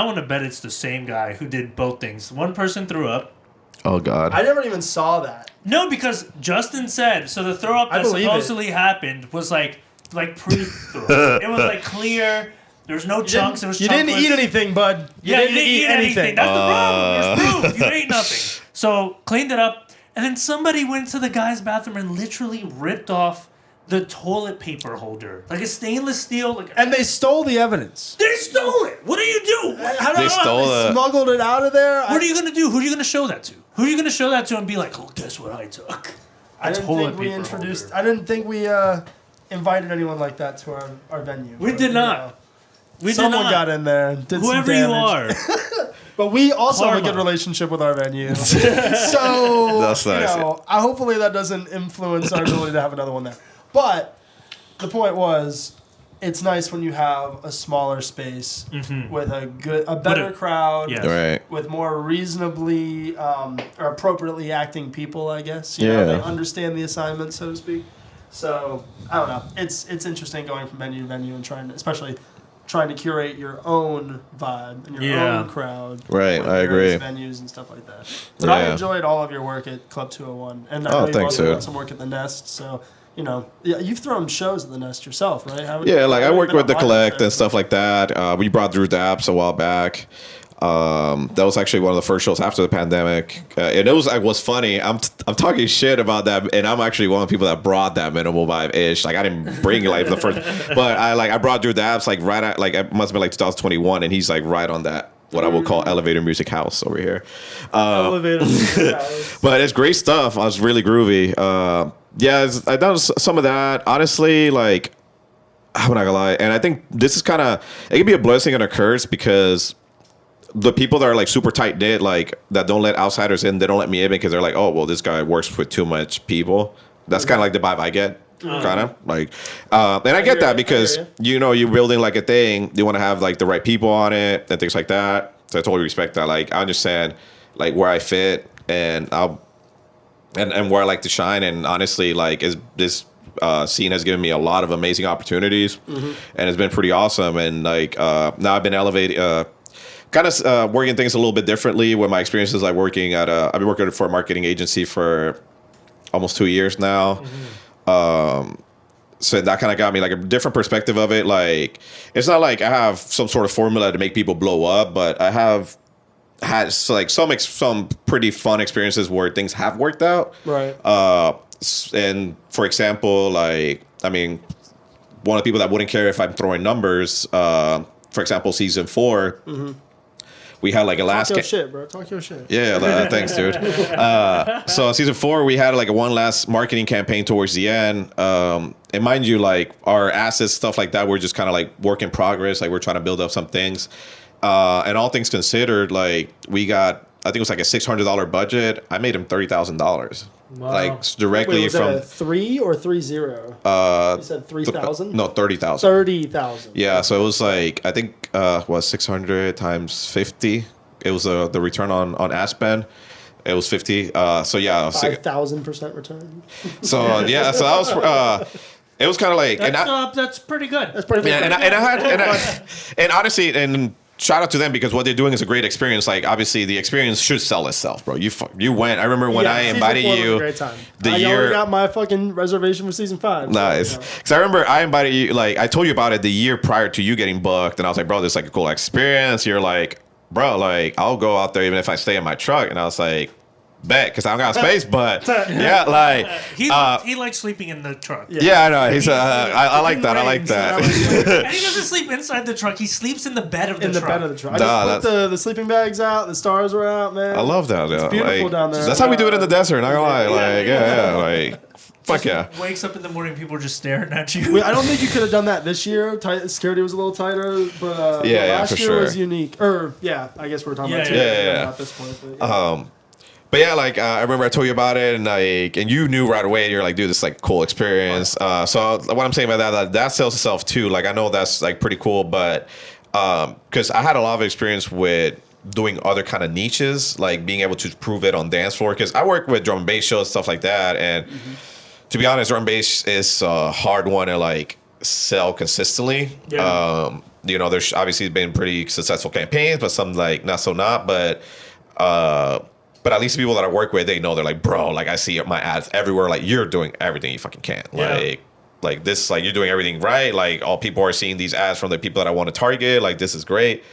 want to bet it's the same guy who did both things. One person threw up. Oh God. I never even saw that. No, because Justin said so. The throw up that supposedly happened was like pre-throw. It was like clear. There was no chunks. It was you didn't eat anything, bud. You didn't eat anything. That's the problem. There's proof. You ate nothing. So cleaned it up, and then somebody went to the guy's bathroom and literally ripped off the toilet paper holder, like a stainless steel. And they stole the evidence. They stole it. What do you do? They smuggled it out of there. What are you gonna do? Who are you gonna show that to? Who are you gonna show that to and be like, oh, guess what I took? I didn't think we invited anyone like that to our venue. We did not. Someone got in there and did Whoever some you damage. are. But we also have a good relationship with our venue. So, that's nice. Hopefully that doesn't influence our ability to have another one there. But the point was, it's nice when you have a smaller space with a better crowd, with more reasonably or appropriately acting people, I guess. You know, they understand the assignment, so to speak. So I don't know. It's interesting going from venue to venue and trying trying to curate your own vibe and your own crowd. Right, I agree. Venues and stuff like that. But I enjoyed all of your work at Club 201. And I know you've also done some work at the Nest, so... you've thrown shows at the Nest yourself, right? I worked with the Collect and stuff like that. We brought Drew Daps a while back. That was actually one of the first shows after the pandemic, and it was funny. I'm talking shit about that, and I'm actually one of the people that brought that minimal vibe ish. Like I didn't bring like the first, but I brought Drew Daps like right at like it must have been like 2021, and he's like right on that. What I will call elevator music house over here. Elevator music house. But it's great stuff. I was really groovy. I done some of that. Honestly, like, I'm not gonna lie. And I think this is it can be a blessing and a curse because the people that are like super tight knit, like that don't let outsiders in, they don't let me in because they're like, oh, well, this guy works with too much people. That's kind of like the vibe I get. Kind of like, and I get that because you're building like a thing. You want to have like the right people on it and things like that. So I totally respect that. Like I understand like where I fit and and where I like to shine. And honestly, like this scene has given me a lot of amazing opportunities, and it's been pretty awesome. And like now I've been elevating. Working things a little bit differently with my experiences, like I've been working for a marketing agency for almost 2 years now. So that kind of got me like a different perspective of it. Like, it's not like I have some sort of formula to make people blow up, but I have had like some pretty fun experiences where things have worked out. Right. And for example, like, I mean, one of the people that wouldn't care if I'm throwing numbers, for example, season 4, we had like a last... Talk your shit, bro. Talk your shit. Yeah, thanks, dude. So season 4, we had like one last marketing campaign towards the end. And mind you, like our assets, stuff like that, we're just kind of like work in progress. Like we're trying to build up some things. And all things considered, like we got, I think it was like a $600 budget. I made him $30,000. Wow. Like directly. Wait, was from that a 3 or 30? You said 3,000? No, 30,000. 30,000. Yeah, so it was like I think 600 times 50. It was the return on ad spend. It was 50. So yeah, 5,000% return. So yeah, so that was. It was kind of like that's pretty good. That's pretty good. Yeah, and honestly, and shout out to them because what they're doing is a great experience. Like obviously, the experience should sell itself, bro. You went. I remember when I invited you. Was a great time. I already got my fucking reservation for season 5. Nice. Because I remember I invited you. Like I told you about it the year prior to you getting booked, and I was like, bro, this is like a cool experience. You're like, bro, like I'll go out there even if I stay in my truck, and I was like, bet, because I don't got space, but yeah, like he likes sleeping in the truck. Yeah, I know. He's I like that. I like that. And he doesn't sleep inside the truck. He sleeps in the bed of the truck. In the bed of the truck. I just put the sleeping bags out. The stars were out, man. I love that. It's beautiful down there. That's how we do it in the desert. Not gonna lie. Like like. Fuck yeah. Wakes up in the morning, people are just staring at you. I don't think you could have done that this year. Security was a little tighter, but last year was unique. I guess we're talking about at this point. But yeah, like I remember I told you about it, and you knew right away. You're like, dude, this is like a cool experience. So what I'm saying about that sells itself too. Like I know that's like pretty cool, but because I had a lot of experience with doing other kind of niches, like being able to prove it on dance floor. Because I work with drum and bass shows, stuff like that, and to be honest, drum and bass is a hard one to like sell consistently. Yeah. There's obviously been pretty successful campaigns, but some like not so not, but at least the people that I work with, they know. They're like, bro, like I see my ads everywhere. Like you're doing everything you fucking can. Like this, like you're doing everything right. Like all people are seeing these ads from the people that I want to target. Like this is great.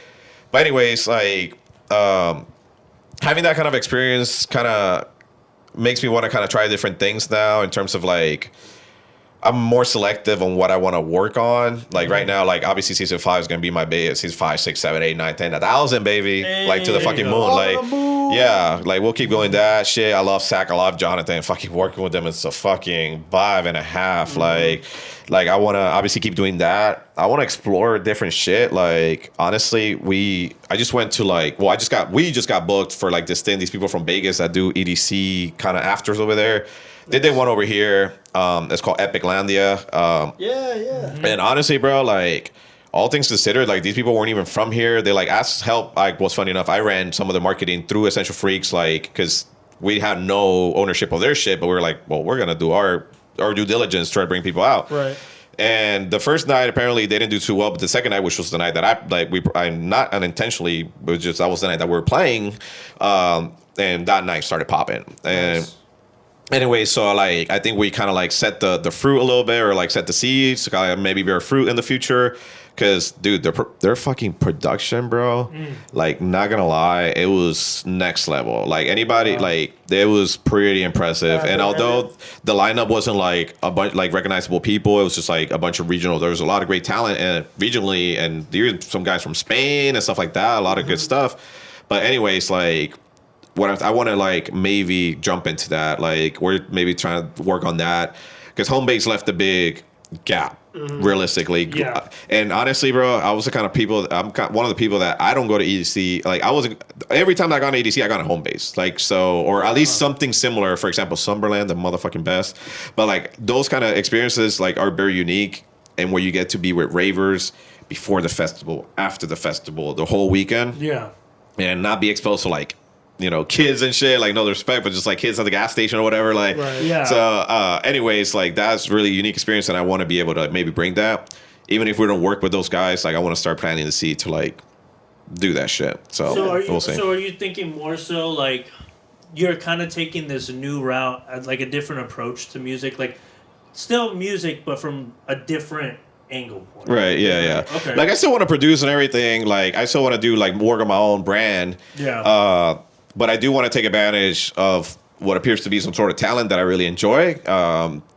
But anyways, like having that kind of experience kind of makes me want to kind of try different things now in terms of like I'm more selective on what I want to work on. Like right now, like obviously season 5 is gonna be my big. Season 5, 6, 7, 8, 9, 10, 1,000, baby. Like to the fucking moon. Like yeah, like we'll keep going that shit. I love Zach. I love Jonathan. Fucking working with them is a fucking 5.5. Like I want to obviously keep doing that. I want to explore different shit. Like honestly, we just got booked for like this thing. These people from Vegas that do EDC kind of afters over there. They did one over here. It's called Epiclandia. And honestly, bro, like all things considered, like these people weren't even from here. They like asked help. Like, was funny enough, I ran some of the marketing through Essential Freaks, like because we had no ownership of their shit, but we were like, well, we're gonna do our due diligence, try to bring people out. Right. And the first night apparently they didn't do too well, but the second night, which was the night that I'm not unintentionally, but just that was the night that we were playing, and that night started popping. And Nice. anyway, so like I think we kind of like set the fruit a little bit, or like set the seeds to kind of maybe bear fruit in the future. Cause dude, their fucking production, bro. Like, not gonna lie, it was next level. Like anybody, like it was pretty impressive. Yeah, And although the lineup wasn't like a bunch like recognizable people, it was just like a bunch of regional. There was a lot of great talent and regionally, and there were some guys from Spain and stuff like that. A lot of good stuff. But anyways, like what I want to like maybe jump into that. Like we're maybe trying to work on that because home base left a big gap. Realistically, Yeah. And honestly, bro, I was the kind of people. One of the people that I don't go to EDC. Like I was every time I got to EDC, I got a home base. Like so, or at least something similar. For example, Summerland, the motherfucking best. But like those kind of experiences, like are very unique, and where you get to be with ravers before the festival, after the festival, the whole weekend, Yeah. and not be exposed to like, you know, kids and shit, like no respect, but just like kids at the gas station or whatever. Like, Right. Yeah. so, anyways, like that's really unique experience, and I want to be able to maybe bring that, even if we don't work with those guys. Like, I want to start planting the seed to like do that shit. So, So are you? we'll see. So are you thinking more so like you're kind of taking this new route, like a different approach to music, like still music, but from a different angle point. Right, yeah. Okay. Like I still want to produce and everything. Like I still want to do like more of my own brand. Yeah. But I do want to take advantage of what appears to be some sort of talent that I really enjoy.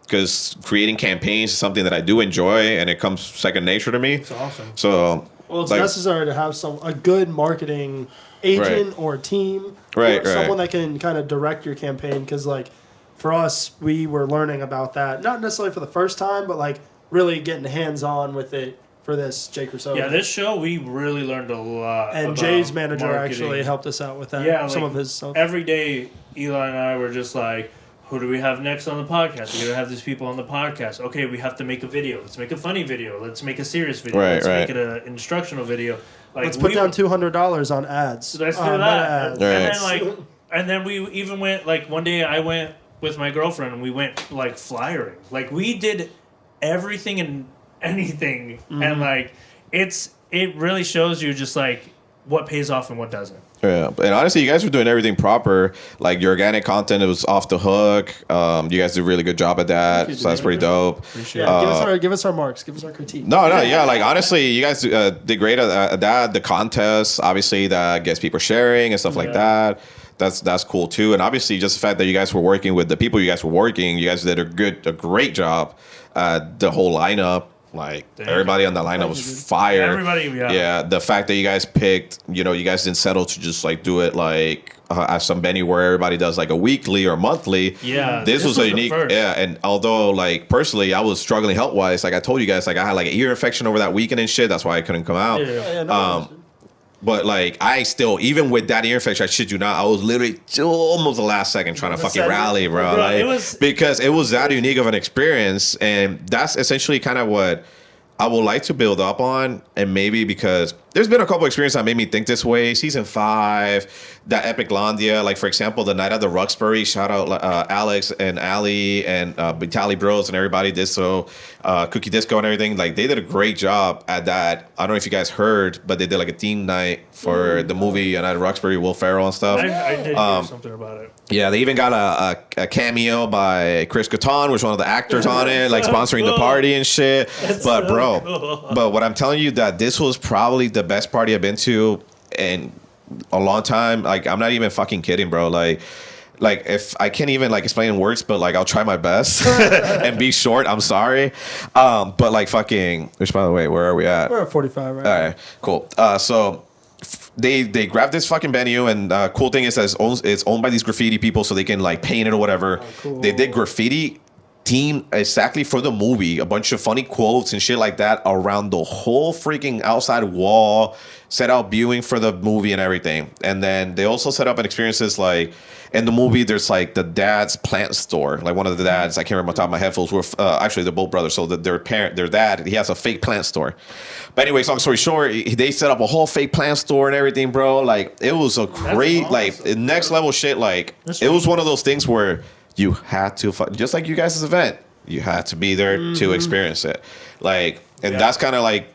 Because creating campaigns is something that I do enjoy, and it comes second nature to me. It's awesome. So, Well, it's like, necessary to have a good marketing agent Right. or a team, Right, or right. someone that can kind of direct your campaign. Because like for us, we were learning about that, not necessarily for the first time, but like really getting hands on with it for this Jake Rousseau. Yeah, this show we really learned a lot. and about Jay's manager marketing. actually helped us out with that. Yeah, some like, of his stuff. Every day, Eli and I were just like, who do we have next on the podcast? We're gonna have these people on the podcast. Okay, we have to make a video. Let's make a funny video. Let's make a serious video. Right, Let's right. make it an instructional video. Like, Let's put we down were- $200 on ads. Let's do Meta that. ads. Right. And then like, and then we even went like one day I went with my girlfriend and we went like flyering. Like we did everything and anything, and like it really shows you just like what pays off and what doesn't. yeah. And honestly, you guys were doing everything proper. Like your organic content, it was off the hook. You guys did a really good job at that. you, So that's dude. pretty dope. Appreciate Yeah, give us our marks. Give us our critique. No, yeah, like honestly, you guys did great at that. The contest, obviously, that gets people sharing and stuff like that. That's cool too. And obviously, just the fact that you guys were working with the people you guys were working, you guys did a great job. The whole lineup, like everybody on the lineup was fire. Everybody, yeah. The fact that you guys picked, you guys didn't settle to just like do it like at some venue where everybody does like a weekly or monthly. Yeah, this was a the unique. first. Yeah, and although like personally, I was struggling health wise. Like I told you guys, like I had like an ear infection over that weekend and shit. That's why I couldn't come out. Yeah, no, But like I still, even with that ear infection, I shit you not, I was literally till almost the last second trying to fucking second. rally, bro. Bro, Like, it was- because it was that unique of an experience, and that's essentially kind of what I would like to build up on. And maybe because there's been a couple experiences that made me think this way. Season 5, that Epic Landia, like for example, the night at the Ruxbury, shout out Alex and Ali and Vitali Bros and everybody did so, Cookie Disco and everything. Like they did a great job at that. I don't know if you guys heard, but they did like a theme night for the movie and at Ruxbury, Will Ferrell and stuff. I did hear something about it. Yeah, they even got a cameo by Chris Catan, which was one of the actors on it, like sponsoring the party and shit. But bro, but what I'm telling you, that this was probably the best party I've been to in a long time. Like I'm not even fucking kidding, bro. Like if I can't even like explain in words, but like I'll try my best and be short. I'm sorry, but like fucking. Which by the way, where are we at? we're at 45, right? All right, cool. So they grabbed this fucking venue, and cool thing is that it's owned by these graffiti people, so they can like paint it or whatever. cool. They did graffiti team exactly for the movie, a bunch of funny quotes and shit like that around the whole freaking outside wall, set out viewing for the movie and everything. And then they also set up an experiences like in the movie, there's like the dad's plant store. Like one of the dads, I can't remember off the top of my head, fools, were actually they're both brothers. So their dad, he has a fake plant store. But anyway, long story short, they set up a whole fake plant store and everything, bro. Like it was a great, like next level shit. Like it was one of those things where you had to, just like you guys' event, You had to be there to experience it. Like, and that's kind of like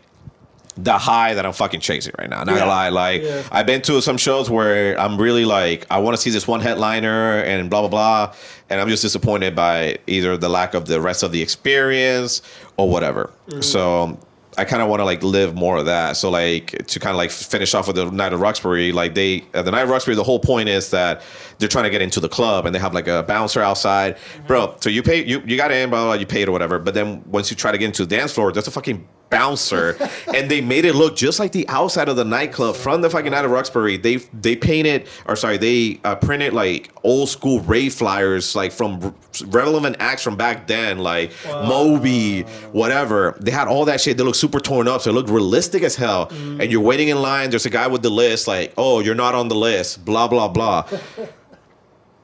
the high that I'm fucking chasing right now. Not gonna lie. Like, I've been to some shows where I'm really like, I want to see this one headliner and blah, blah, blah. And I'm just disappointed by either the lack of the rest of the experience or whatever. So I kind of want to like live more of that. So like to kind of like finish off with the Night of Roxbury, like the Night of Roxbury, the whole point is that they're trying to get into the club and they have like a bouncer outside, bro. So you pay, you got in, blah, blah, you paid or whatever. But then once you try to get into the dance floor, there's a fucking bouncer, and they made it look just like the outside of the nightclub from the fucking Night of Roxbury. They painted, or sorry, they printed like old school rave flyers, like from relevant acts from back then, like Moby, whatever. They had all that shit. They looked super torn up, so it looked realistic as hell. And you're waiting in line. There's a guy with the list, like, oh, you're not on the list, blah blah blah.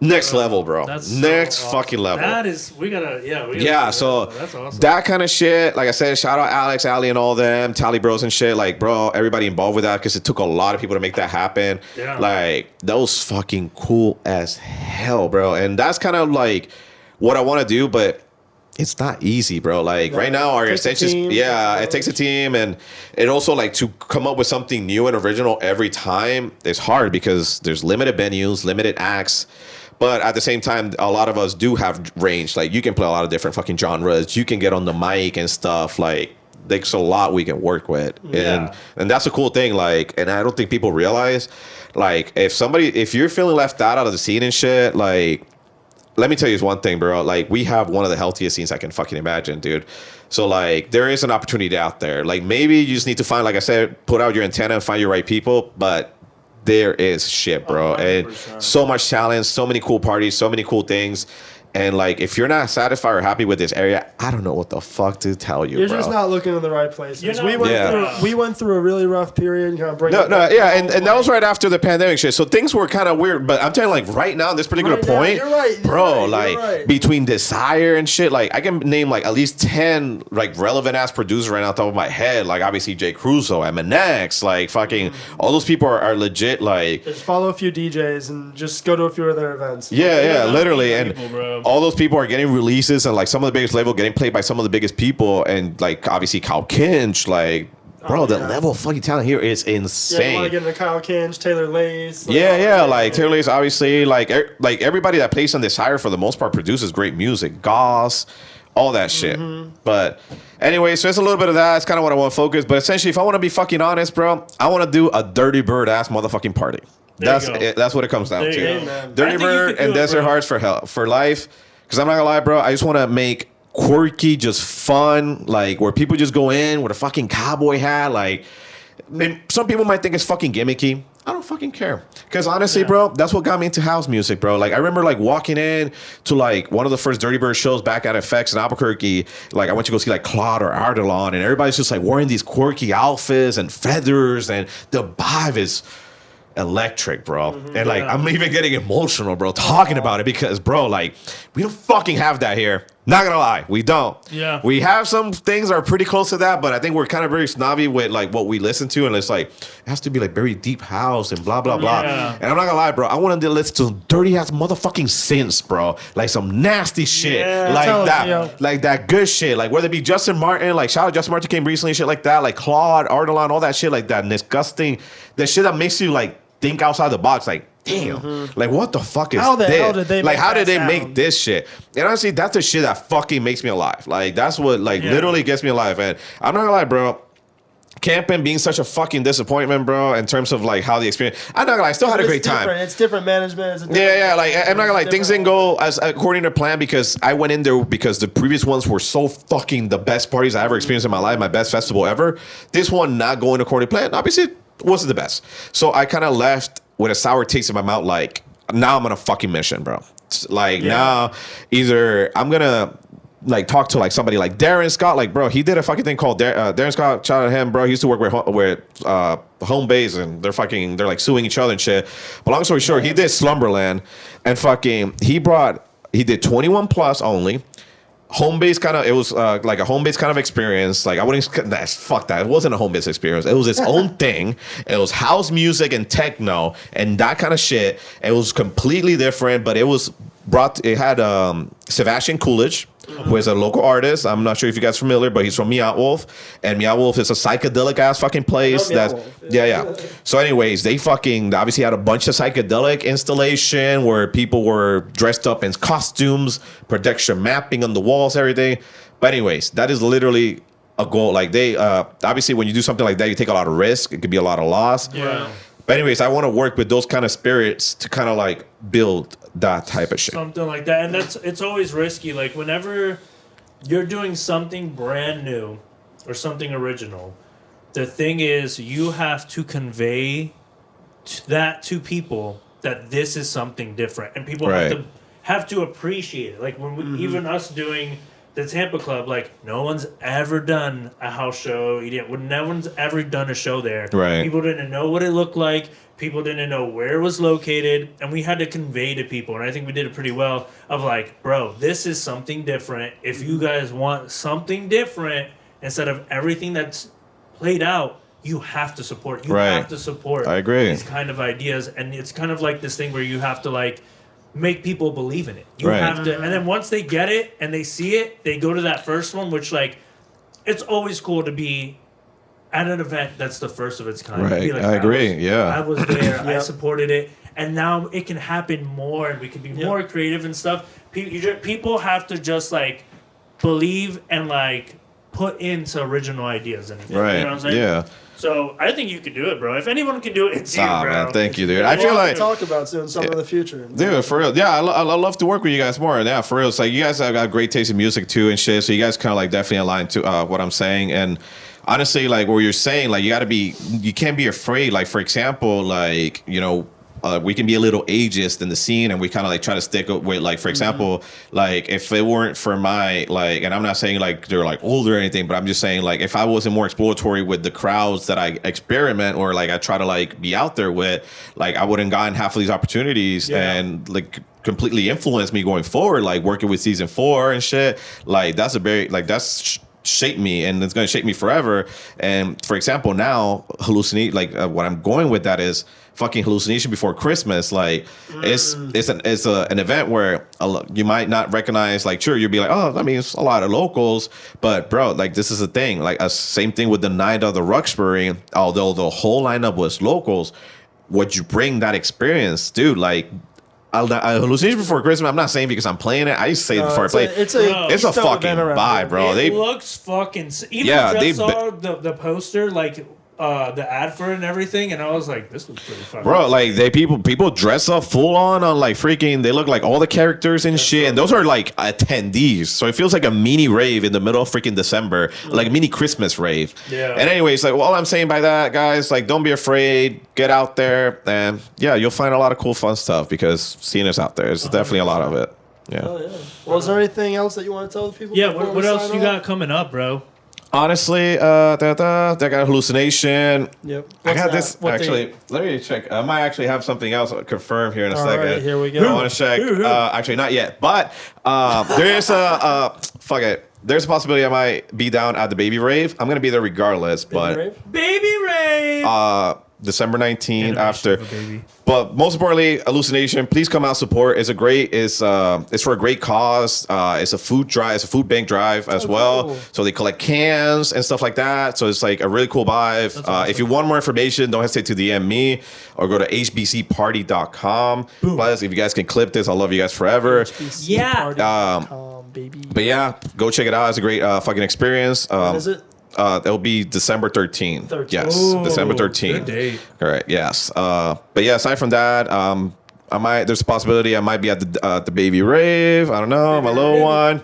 Next level, bro. That's next so awesome. Fucking level. That is, we gotta. So that's awesome. That kind of shit. Like I said, shout out Alex, Ali, and all them, Tally Bros and shit. Like, bro, everybody involved with that because it took a lot of people to make that happen. Yeah. Like, that was fucking cool as hell, bro. And that's kind of like what I want to do, but it's not easy, bro. Like right now, our extensions, it takes a team, and it also like to come up with something new and original every time is hard because there's limited venues, limited acts. But at the same time, a lot of us do have range. Like, you can play a lot of different fucking genres. You can get on the mic and stuff. Like, there's a lot we can work with. And that's a cool thing. Like, and I don't think people realize, like, if you're feeling left out of the scene and shit, like, let me tell you one thing, bro. Like, we have one of the healthiest scenes I can fucking imagine, dude. So, like, there is an opportunity out there. Like, maybe you just need to find, like I said, put out your antenna and find your right people. But there is shit, bro. 100%. And so much talent, so many cool parties, so many cool things. And like, if you're not satisfied or happy with this area, I don't know what the fuck to tell you. You're bro. Just not looking in the right places. We went through a really rough period. And and that was right after the pandemic shit. So things were kind of weird. But I'm telling you, like right now, this particular point, you're right, bro. Right. Between Desire and shit, like I can name like at least 10 like relevant ass producers right now off the top of my head. Like obviously Jay Cruzo, MNX, like fucking all those people are legit. Like just follow a few DJs and just go to a few of their events. Yeah, literally, and all those people are getting releases, and like some of the biggest label getting played by some of the biggest people, and like obviously Kyle Kinch, like bro, the level of fucking talent here is insane. Yeah, you want to get into Kyle Kinch, Taylor Lace. Like Taylor Lace, obviously, like everybody that plays on Desire for the most part produces great music, Goss, all that shit. But anyway, so it's a little bit of that. It's kind of what I want to focus. But essentially, if I want to be fucking honest, bro, I want to do a Dirty Bird ass motherfucking party. That's what it comes down to. Dirty Bird and Desert Hearts for life. Because I'm not gonna lie, bro, I just want to make quirky, just fun, like where people just go in with a fucking cowboy hat. Like, some people might think it's fucking gimmicky. I don't fucking care. Because honestly, bro, that's what got me into house music, bro. Like, I remember like walking in to like one of the first Dirty Bird shows back at FX in Albuquerque. Like, I went to go see like Claude or Ardalon, and everybody's just like wearing these quirky outfits and feathers, and the vibe is electric, bro. And like I'm even getting emotional, bro, talking about it because, bro, like we don't fucking have that here. Not gonna lie, we don't. We have some things that are pretty close to that, but I think we're kind of very snobby with like what we listen to, and it's like it has to be like very deep house and blah blah blah. And I'm not gonna lie, bro, I want to listen to dirty ass motherfucking synths, bro, like some nasty shit, like that good shit, like whether it be Justin Martin, like shout out Justin Martin came recently, shit like that, like Claude, Ardalon, all that shit, like that disgusting, that shit that makes you like think outside the box, like damn, like what the fuck is this? How did they make this shit? And honestly, that's the shit that fucking makes me alive. Like that's what literally gets me alive. And I'm not gonna lie, bro, camping being such a fucking disappointment, bro, in terms of like how the experience. I'm not gonna lie, I still had a great time. It's different management. Like I'm not gonna lie, things didn't go as according to plan because I went in there because the previous ones were so fucking the best parties I ever experienced in my life, my best festival ever. This one not going according to plan, obviously wasn't the best. So I kind of left with a sour taste in my mouth, like now I'm on a fucking mission, bro. Like now either I'm gonna like talk to like somebody like Darren Scott, like bro, he did a fucking thing called Darren Scott, shout out to him, bro. He used to work with Home Base, and they're like suing each other and shit. But long story short, he did Slumberland, and fucking he did 21 plus only. Home base kind of, it was like a home base kind of experience. Like I wouldn't, fuck that. It wasn't a home base experience. It was its own thing. It was house music and techno and that kind of shit. It was completely different, but it had Sebastian Coolidge, who is a local artist. I'm not sure if you guys are familiar, but he's from Meow Wolf, and Meow Wolf is a psychedelic ass fucking place. Meow That's Wolf, yeah. So, anyways, they fucking obviously had a bunch of psychedelic installation where people were dressed up in costumes, projection mapping on the walls, everything. But anyways, that is literally a goal. Like they obviously when you do something like that, you take a lot of risk. It could be a lot of loss. Yeah. But anyways, I want to work with those kind of spirits to kind of like build that type of shit. Something like that. And it's always risky. Like whenever you're doing something brand new or something original, the thing is you have to convey that to people that this is something different. And people have to appreciate it. Like when we, even us doing the Tampa Club, like no one's ever done a house show. No one's ever done a show there. Right. People didn't know what it looked like. People didn't know where it was located, and we had to convey to people. And I think we did it pretty well. Of like, bro, this is something different. If you guys want something different instead of everything that's played out, you have to support. You have to support. I agree. These kind of ideas, and it's kind of like this thing where you have to like make people believe in it. You have to, and then once they get it and they see it, they go to that first one, which like, it's always cool to be at an event that's the first of its kind. Right, Be like, I agree. I was there. I supported it, and now it can happen more, and we can be more creative and stuff. People have to just like believe and like put into original ideas and Right. You know what I'm saying? Yeah. So I think you could do it, bro. If anyone can do it, it's you, bro. Man, thank you, dude. I feel like talk about soon some of the future. dude, for real. Yeah, I love to work with you guys more. Yeah, for real. It's like you guys have got great taste in music too and shit. So you guys kind of like definitely align to what I'm saying. And honestly, like what you're saying, like you can't be afraid. Like for example, like we can be a little ageist in the scene, and we kind of like try to stick with like, for example, like if it weren't for my like, and I'm not saying like they're like older or anything, but I'm just saying like if I wasn't more exploratory with the crowds that I experiment or like I try to like be out there with, like I wouldn't gotten half of these opportunities and like completely influenced me going forward, like working with season 4 and shit. Like that's a very like that's shaped me, and it's going to shape me forever. And for example, now hallucinate like what I'm going with that is fucking hallucination before Christmas. Like it's an event where you might not recognize, like sure you'll be like, oh, I mean it's a lot of locals, but bro, like this is the thing, like same thing with the night of the Roxbury. Although the whole lineup was locals, would you bring that experience, dude? Like hallucination before Christmas, I'm not saying because I'm playing it. I used to say it before I play. It's a fucking vibe, bro. It looks fucking. Even I saw the poster, like the ad for it and everything, and I was like, this looks pretty fun. Bro, like people dress up full on like freaking. They look like all the characters and shit, and those are like attendees. So it feels like a mini rave in the middle of freaking December, like a mini Christmas rave. Yeah. And anyways, like all I'm saying by that, guys, like don't be afraid. Get out there, and yeah, you'll find a lot of cool, fun stuff because seeing us out there is definitely a lot of it. Yeah. Oh, yeah. Well, is there anything else that you want to tell the people? Yeah. What else you got coming up, bro? Honestly, I got a hallucination. Yep. I got this actually. Let me check. I might actually have something else confirmed here in a second. Right, here we go. I want to check. Actually, not yet, but there is a fuck it. There's a possibility I might be down at the Baby Rave. I'm gonna be there regardless, Baby Rave. December 19th after. But most importantly, hallucination. Please come out, support. It's for a great cause. It's a food drive. It's a food bank drive as well. Cool. So they collect cans and stuff like that. So it's like a really cool vibe. Awesome. If you want more information, don't hesitate to DM me or go to hbcparty.com. Plus, if you guys can clip this, I'll love you guys forever. Baby. But yeah, go check it out. It's a great fucking experience. When is it? It'll be December 13th. Yes, Ooh, December 13th. Good date. All right. Yes. But yeah, aside from that, there's a possibility I might be at the Baby Rave. I don't know, my little one.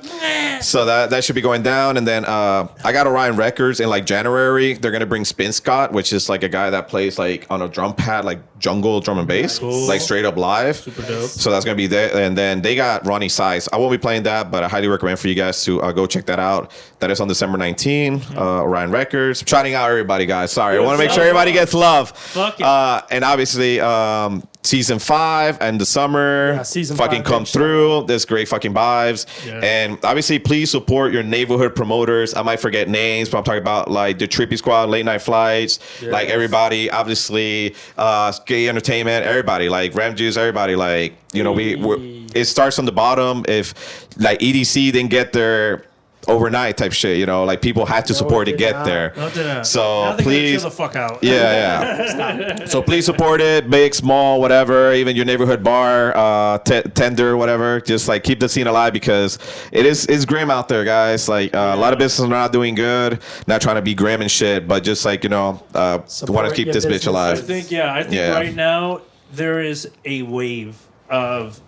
So that should be going down. And then I got Orion Records in like January. They're gonna bring Spin Scott, which is like a guy that plays like on a drum pad, like jungle drum and bass, like straight up live. Super dope. So that's gonna be there. And then they got Ronnie Size. I won't be playing that, but I highly recommend for you guys to go check that out. That is on December 19th. Orion Records. I'm shouting out everybody, guys. Sorry, I want to make sure everybody gets love. Fuck it. And obviously, season 5 and the summer season fucking 5 come through. There's great fucking vibes. Yeah. And obviously, please support your neighborhood promoters. I might forget names, but I'm talking about like the Trippy Squad, Late Night Flights, like everybody, obviously, Gay Entertainment, everybody, like REM Juice, everybody, like, you know, it starts on the bottom. If like EDC didn't get their overnight type shit, you know, like people had to support to get there. So please, chill the fuck out. Yeah. So please support it, big, small, whatever, even your neighborhood bar, tender, whatever. Just like keep the scene alive because it's grim out there, guys. Like a lot of businesses are not doing good, not trying to be grim and shit, but just like, you know, want to keep this bitch alive. I think right now there is a wave of.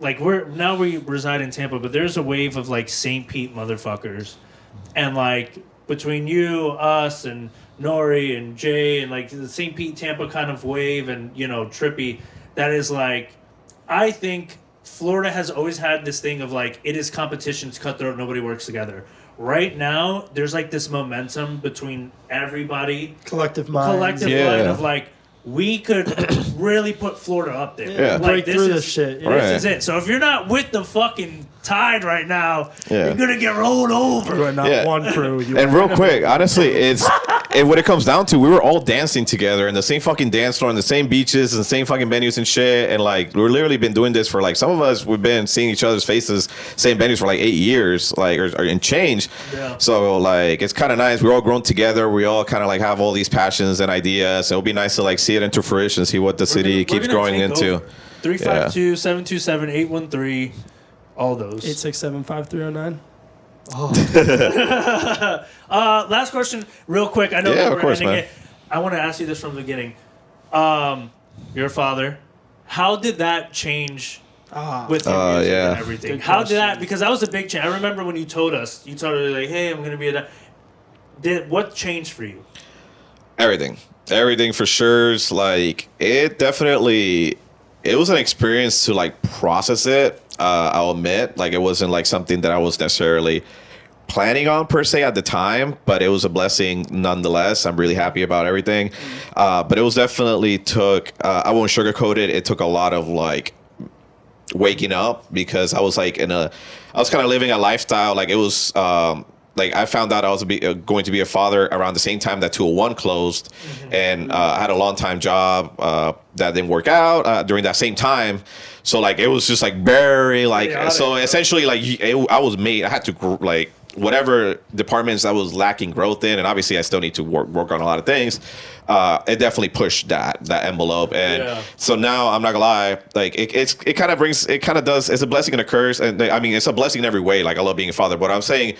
Like we reside in Tampa, but there's a wave of like St. Pete motherfuckers, and like between you, us, and Nori and Jay, and like the St. Pete Tampa kind of wave, and you know Trippy, that is like, I think Florida has always had this thing of like it is competition's cutthroat, nobody works together. Right now, there's like this momentum between everybody, collective mind of like. We could really put Florida up there. Yeah. Like, break through this shit. This is it. So if you're not with the fucking tide right now, you're gonna get rolled over. You are not one crew. And real quick, honestly, what it comes down to, we were all dancing together in the same fucking dance floor, in the same beaches, and the same fucking venues and shit. And like we're literally been doing this for like some of us, we've been seeing each other's faces, same venues for like 8 years, like or and change. Yeah. So like it's kind of nice. We're all grown together. We all kind of like have all these passions and ideas. And it'll be nice to like see it into fruition, see what the city keeps growing into. 352-727-813. All those. 867-5309. Last question, real quick. I know Yeah, we're of course, ending man. it. I want to ask you this from the beginning. Your father, how did that change with your music and everything? Good How did that? question. Because that was a big change. I remember when you told us like, "Hey, I'm going to be a." What changed for you? Everything for sure. Like it definitely, it was an experience to like process it. I'll admit, like it wasn't like something that I was necessarily planning on per se at the time, but it was a blessing nonetheless. I'm really happy about everything. But it was definitely took, I won't sugarcoat it. It took a lot of like waking up because I was like I was kind of living a lifestyle. Like it was, like I found out I was going to be a father around the same time that 201 closed, and I had a long time job that didn't work out during that same time. So like it was just like very like so essentially like I was made. I had to like whatever departments I was lacking growth in, and obviously I still need to work on a lot of things. It definitely pushed that envelope, and so now I'm not gonna lie, like it kind of brings, it kind of does. It's a blessing and a curse, and I mean it's a blessing in every way. Like I love being a father, but I'm saying.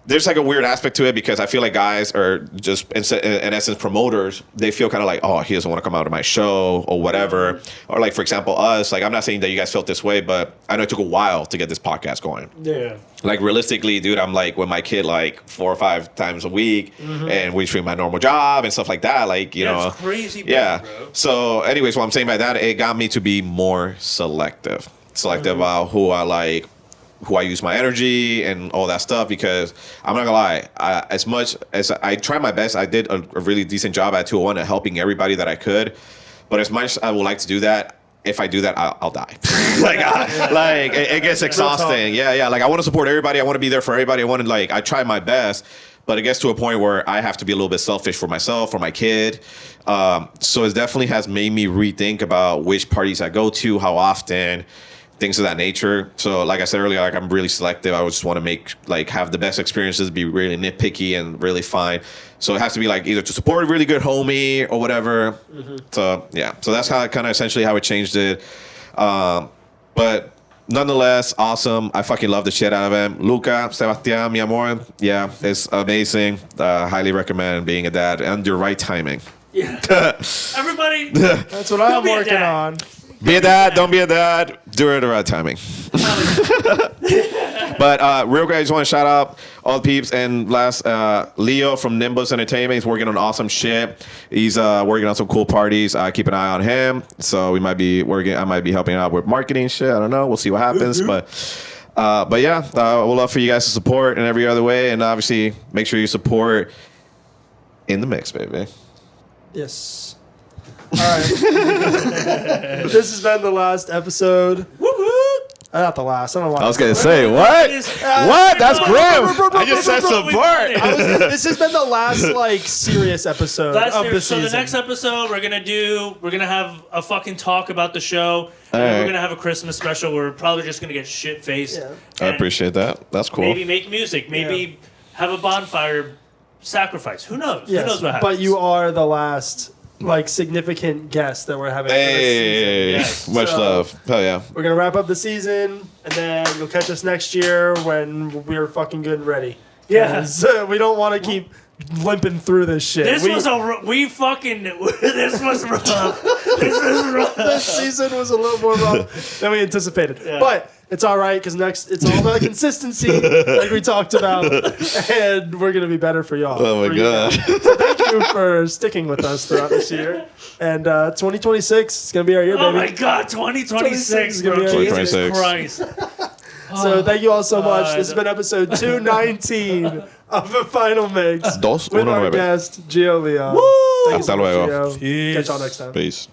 There's like a weird aspect to it because I feel like guys are just in essence promoters. They feel kind of like, oh, he doesn't want to come out to my show or whatever. Or like, for example, us, like I'm not saying that you guys felt this way, but I know it took a while to get this podcast going. Yeah. Like realistically, dude, I'm like with my kid like 4 or 5 times a week and we treat my normal job and stuff like that. Like, you know. It's crazy. Yeah. Bro. So anyways, what I'm saying by that, it got me to be more selective about who I use my energy and all that stuff, because I'm not gonna lie, as much as I tried my best, I did a really decent job at 201 at helping everybody that I could. But as much as I would like to do that, if I do that, I'll die. like it gets exhausting. Yeah. Like I want to support everybody. I want to be there for everybody. I try my best, but it gets to a point where I have to be a little bit selfish for myself, for my kid. So it definitely has made me rethink about which parties I go to, how often. Things of that nature. So like I said earlier, like I'm really selective. I just want to have the best experiences, be really nitpicky and really fine. So it has to be like either to support a really good homie or whatever. So yeah, so that's how kind of essentially how it changed it. But nonetheless, awesome. I fucking love the shit out of him. Luca, Sebastian, mi amor. Yeah, it's amazing. Highly recommend being a dad and your right timing. Yeah. Everybody. That's what I'm working on. Be a dad, don't be a dad. Do it at the right timing. But real quick, I just want to shout out all the peeps. And last, Leo from Nimbus Entertainment. He's working on awesome shit. He's working on some cool parties. Keep an eye on him. So we might be working. I might be helping out with marketing shit. I don't know. We'll see what happens. But yeah, we'll love for you guys to support in every other way. And obviously, make sure you support In the Mix, baby. Yes. right. This has been the last episode. Not the last. I don't know why. I was gonna say what? What? That's grim. I just said some part. This has been the last like serious episode of the season. So the next episode we're gonna have a fucking talk about the show. And right. We're gonna have a Christmas special. We're probably just gonna get shit faced. Yeah. I appreciate that. That's cool. Maybe make music. Maybe have a bonfire sacrifice. Who knows? Yes, Who knows what happens? but you are the last like significant guest that we're having for this season. Much love. Hell yeah. We're gonna wrap up the season, and then you'll catch us next year when we're fucking good and ready. Yeah. We don't want to keep limping through this shit. This was rough. This was rough. This season was a little more rough than we anticipated, but it's all right because next it's all about consistency, like we talked about, and we're gonna be better for y'all. Oh my god! So thank you for sticking with us throughout this year, and 2026 is gonna be our year, baby. Oh my god, 2026, bro. 2026. Jesus Christ. So thank you all so much. This has been episode 219 of the Final Mix with our guest Gio Leon. Hasta luego. Catch y'all next time. Peace.